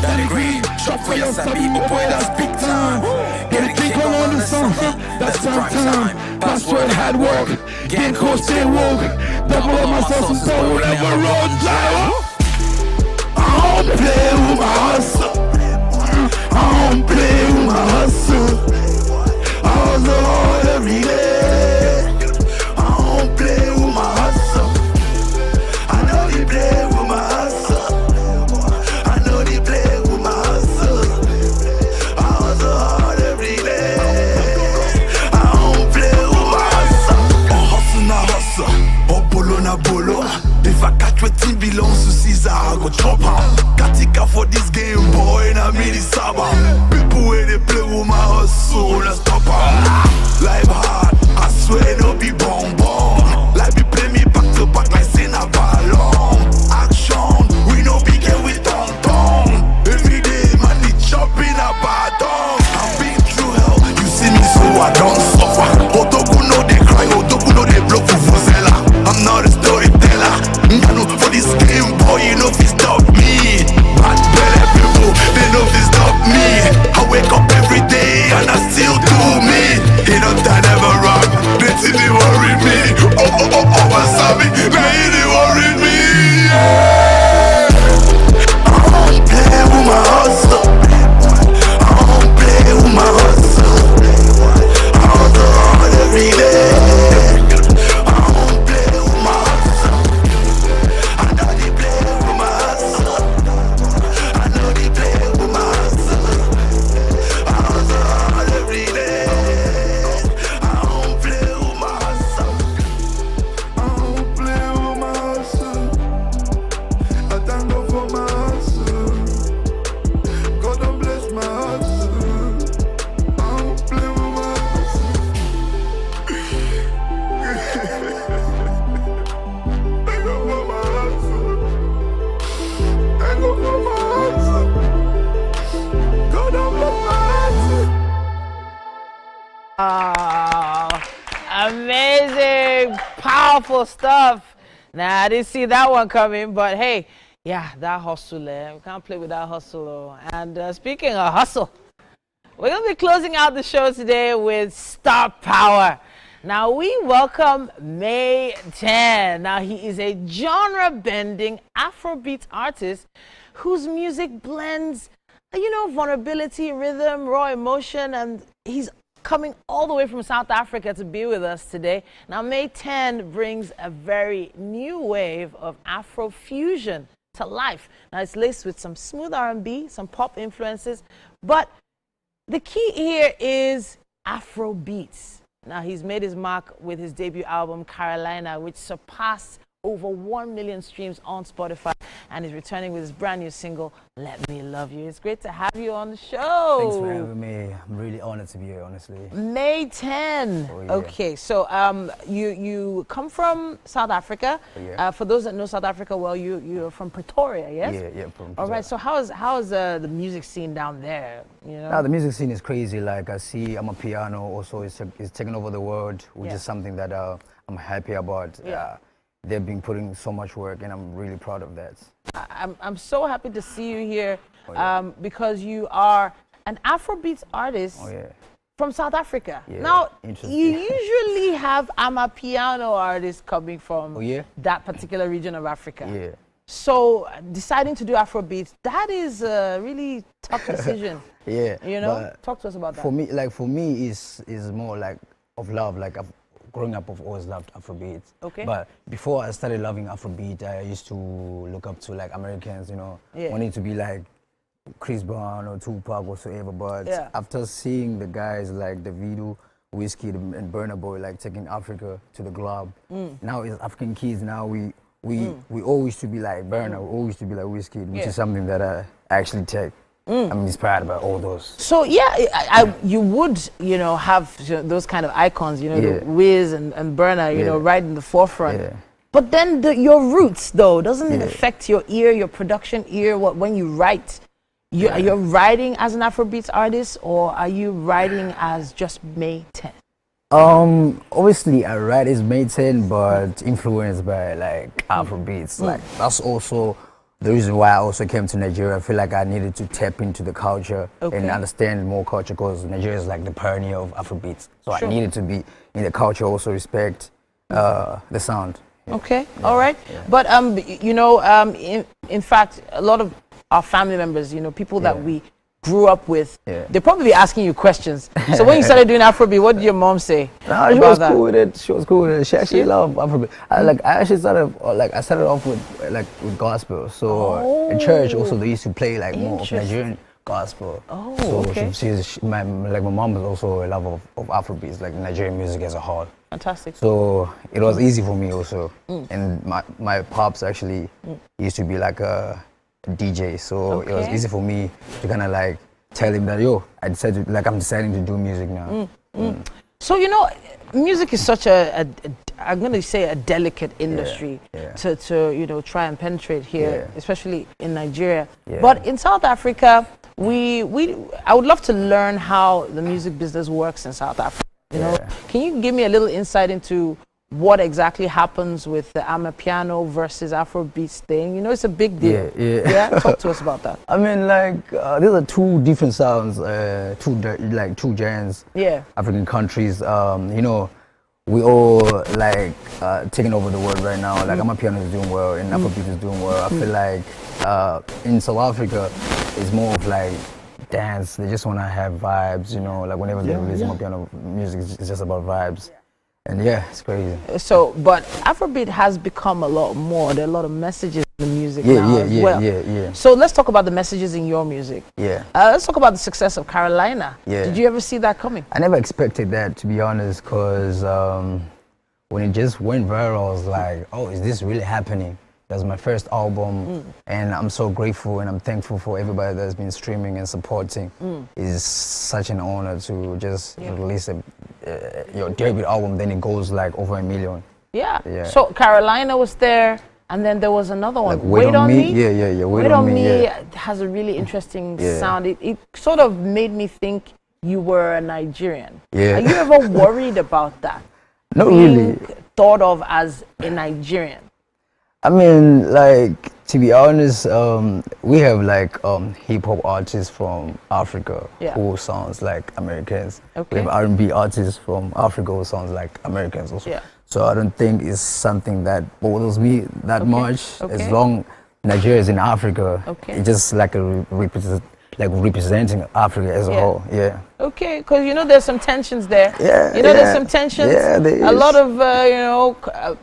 Danny Green, shop for your sabi, oh boy, that's big time. Get a kick on the song, that's prime time. Password hard work, gain code, stay woke. Double up my muscles, so we'll never run dry. I don't play with my hustle. I don't play with my hustle. I hustle hard every day. I don't play with my hustle. I know they play with my hustle. I know they play with my hustle. I hustle hard every day. I don't play with my hustle. On hustle na hustle, on bolo na bolo. If I catch what team belongs to Caesar, I go chop out. Katika for this game, boy, and I made it saba. People where they play with my hustle, let's stop out. Life hard, I swear no be bomb bomb. Like be play me back to back like say na ballon. Action, we no be get with tong tong. Every day, man, they chopping a baton. I've been through hell, you see me so I don't suffer. Otoku no they cry, Otoku no they blow for Vuzela. I'm not a storyteller. For this game, boy, you know if you stop me. Bad belly people, they know if you stop me. I wake up every day and I still do me. He don't never rock, they think they worry me. Wasabi, now they worry me. I don't play with my hustle. I don't play Amazing, powerful stuff. Now, I didn't see that one coming, but hey, yeah, that hustle, we can't play with that hustle. Oh. And speaking of hustle, we're going to be closing out the show today with Star Power. Now, we welcome May 10. Now, he is a genre-bending Afrobeat artist whose music blends, you know, vulnerability, rhythm, raw emotion, and he's coming all the way from South Africa to be with us today. Now, May 10 brings a very new wave of Afrofusion to life. Now, it's laced with some smooth R&B, some pop influences, but the key here is Afrobeats. Now, he's made his mark with his debut album, Carolina, which surpassed over 1 million streams on Spotify, and is returning with his brand new single, Let Me Love You. It's great to have you on the show. Thanks for having me. I'm really honored to be here, honestly. May 10. Oh, yeah. Okay, so you come from South Africa. Oh, yeah. For those that know South Africa well, you're from Pretoria, yes? Yeah, from Pretoria. All right, so how is the music scene down there? You know? Now, the music scene is crazy. Like, I see Amapiano also is taking over the world, which is something that I'm happy about. Yeah. They've been putting so much work, and I'm really proud of that. I'm so happy to see you here because you are an Afrobeats artist from South Africa. Yeah, now, you usually have Amapiano artists coming from that particular region of Africa. Yeah. So deciding to do Afrobeats, that is a really tough decision. Yeah. You know, talk to us about that. For me, is more like of love. Like growing up, I've always loved Afrobeat. Okay. But before I started loving Afrobeat, I used to look up to like Americans, you know, wanting to be like Chris Brown or Tupac or whatsoever. But after seeing the guys like Davido, Whiskey, and Burna Boy like taking Africa to the globe, now as African kids, now we always to be like Burna, we always to be like Whiskey, which is something that I actually take. I'm inspired by all those. So you would, you know, have those kind of icons, you know, the Wiz and Burna, you know, right in the forefront. Yeah. But then your roots, though, doesn't it affect your ear, your production ear? When you write, you're writing as an Afrobeats artist, or are you writing as just May 10? Obviously I write as May 10, but influenced by like Afrobeats. Like that's also the reason why I also came to Nigeria. I feel like I needed to tap into the culture and understand more culture, because Nigeria is like the pioneer of Afrobeats. So I needed to be in the culture, also respect the sound. Okay, all right. But you know, in fact, a lot of our family members, you know, people that we grew up with, they're probably asking you questions. So when you started doing Afrobeat, what did your mom say? No, she was cool with it. She was cool with it. She actually loved Afrobeat. I actually started off with gospel. So in church also they used to play like more of Nigerian gospel. My mom was also a lover of Afrobeats, like Nigerian music as a whole. Fantastic. So it was easy for me also. And my pops actually used to be like a DJ, so it was easy for me to kind of like tell him that I'm deciding to do music now. So you know, music is such I'm going to say a delicate industry to you know, try and penetrate here, especially in Nigeria. But in South Africa, I would love to learn how the music business works in South Africa. You know, can you give me a little insight into what exactly happens with the Amapiano versus Afrobeats thing? You know, it's a big deal. Yeah. Talk to us about that. I mean, like, these are two different sounds, two giants. African countries. You know, we all like taking over the world right now. Like Amapiano is doing well, and Afrobeat is doing well. I feel like in South Africa, it's more of like dance. They just want to have vibes. You know, like whenever they release Amapiano music, it's just about vibes. And it's crazy. So, but Afrobeat has become a lot more. There are a lot of messages in the music now as well. So let's talk about the messages in your music. Let's talk about the success of Carolina. Did you ever see that coming? I never expected that, to be honest, because when it just went viral, I was like, oh, is this really happening? That was my first album, and I'm so grateful and I'm thankful for everybody that's been streaming and supporting. It's such an honor to just release your debut album, then it goes like over 1 million. So Carolina was there, and then there was another one. Like Wait on Me? Wait on Me has a really interesting sound. It sort of made me think you were a Nigerian. Are you ever worried about that? Not being really. thought of as a Nigerian? I mean, like, to be honest, we have like hip hop artists from Africa who sounds like Americans. Okay. We have R&B artists from Africa who sounds like Americans also. Yeah. So I don't think it's something that bothers me that much. Okay. As long Nigeria is in Africa, it's just like representing Africa as a whole. Yeah. Okay, because you know there's some tensions there. Yeah. You know there's some tensions. Yeah, there a is. lot of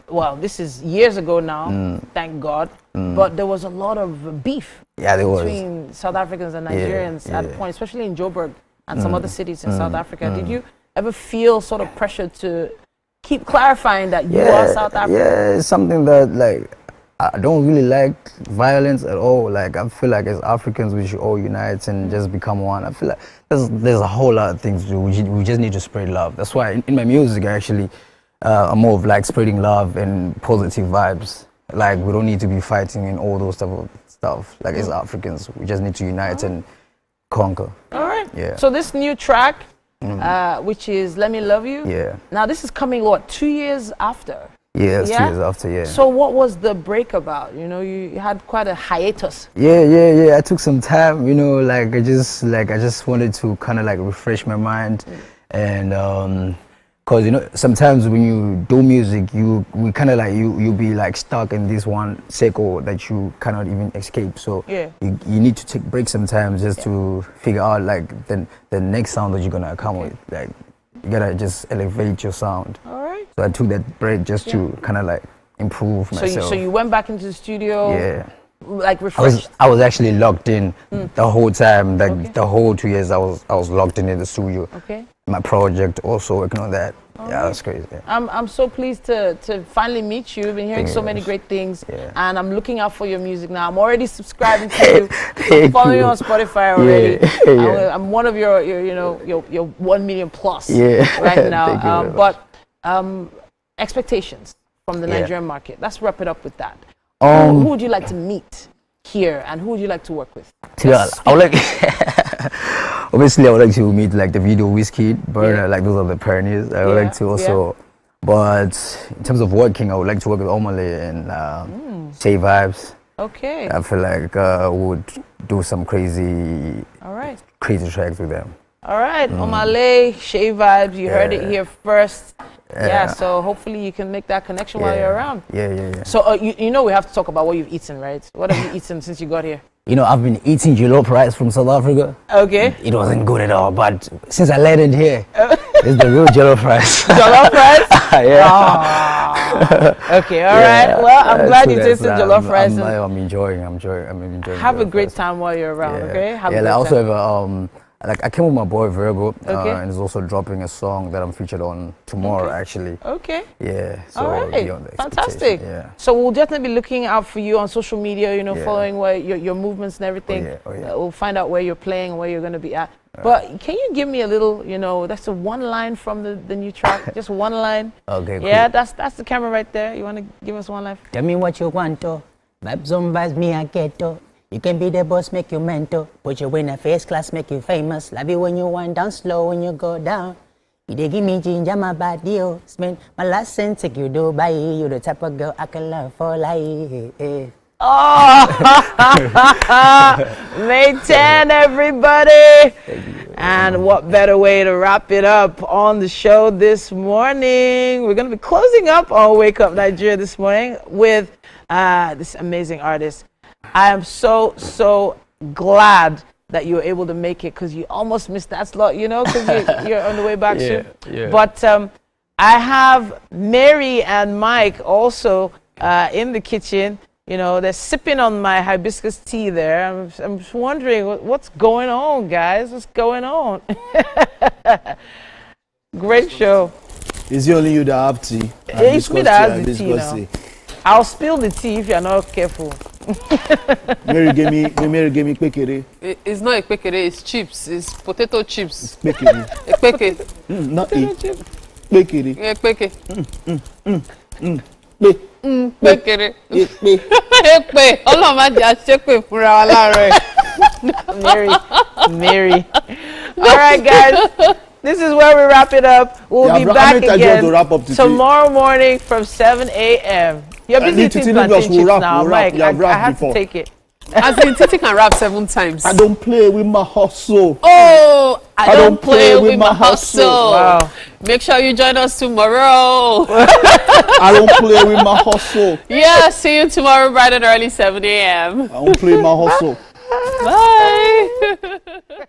well, this is years ago now. Thank God. But there was a lot of beef between South Africans and Nigerians at a point, especially in Joburg and some other cities in South Africa. Did you ever feel sort of pressure to keep clarifying that you are South African? Yeah, it's something that like I don't really like violence at all. Like I feel like as Africans we should all unite and just become one. I feel like there's a whole lot of things to do. We just need to spread love. That's why in my music actually I'm more of like spreading love and positive vibes. Like we don't need to be fighting and all those type of stuff. Like as Africans, we just need to unite and conquer. All right. Yeah. So this new track, which is "Let Me Love You." Yeah. Now this is coming 2 years after. Yeah, it's 2 years after. Yeah. So what was the break about? You know, you had quite a hiatus. Yeah. I took some time. You know, like I just wanted to kind of like refresh my mind, and cause you know sometimes when you do music, you be like stuck in this one circle that you cannot even escape. So you need to take breaks sometimes just to figure out like the next sound that you're gonna come with. Like you gotta just elevate your sound. All right. So I took that break just to kind of like improve myself. So you went back into the studio. Yeah. Like refreshed. I was actually locked in the whole time. Like the whole 2 years, I was locked in the studio. Okay. My project also working on that. Yeah, that's crazy. Yeah. I'm so pleased to finally meet you. I've been hearing so many great things, and I'm looking out for your music now. I'm already subscribing to you. I'm following you on Spotify already. I'm one of your 1 million plus right now. But expectations from the Nigerian market. Let's wrap it up with that. Who would you like to meet here, and who would you like to work with? I would like. Obviously, I would like to meet like the video Whiskey, but like those are the pioneers. I would like to also, but in terms of working, I would like to work with Omale and Say Vibes. Okay. I feel like we would do some crazy tracks with them. All right, Omale, Shay Vibes, you heard it here first. So hopefully you can make that connection while you're around. Yeah. So you know we have to talk about what you've eaten, right? What have you eaten since you got here? You know, I've been eating jollof rice from South Africa. Okay. It wasn't good at all, but since I landed here, it's the real jollof rice. Jollof rice? Yeah. Okay, all right. Well, I'm glad you tasted jollof rice. I'm enjoying. Have a great time while you're around, okay? I also have like I came with my boy Virgo, and he's also dropping a song that I'm featured on tomorrow, actually. Okay. Yeah. So all right. Fantastic. Yeah. So we'll definitely be looking out for you on social media. You know, following where your movements and everything. We'll find out where you're playing, where you're going to be at. But can you give me a little? You know, that's a one line from the new track. Just one line. Okay. Cool. Yeah, that's the camera right there. You want to give us one line? Tell me what you want to. Vibes on vibes, me I get to. You can be the boss, make you mentor. Put you in a first class, make you famous. Love you when you wind down slow, when you go down. You dey give me ginger, my body, oh. Spend my last cent, take you Dubai. You the type of girl I can love for life. Oh! May 10, everybody! And what better way to wrap it up on the show this morning? We're going to be closing up on Wake Up Nigeria this morning with this amazing artist. I am so glad that you were able to make it, because you almost missed that slot, you know, because you're on the way back soon. Yeah. But I have Mary and Mike also in the kitchen. You know, they're sipping on my hibiscus tea there. I'm just wondering what's going on, guys. What's going on? Great show. Is it only you that have tea? It's me that has the tea now. I'll spill the tea if you're not careful. Mary gave me kpekere. It's not a kpekere, it's chips. It's potato chips. It's kpekere. A kpeke. Not it. Kpekere. Yeah, kpeke. Kpekere. Ekpe. Ọlọ́run má jẹ́ àṣepè fúnra wa láàárọ̀ ẹ̀. Mary. All right, guys. This is where we wrap it up. We'll be back again tomorrow morning from 7 a.m. You're busy eating plantain chips now, Mike. I have to take it. As in, Titi can rap 7 times. I don't play with my hustle. Oh, I don't play with my hustle. Wow. Make sure you join us tomorrow. I don't play with my hustle. Yeah, see you tomorrow bright and early 7 a.m. I don't play my hustle. Bye.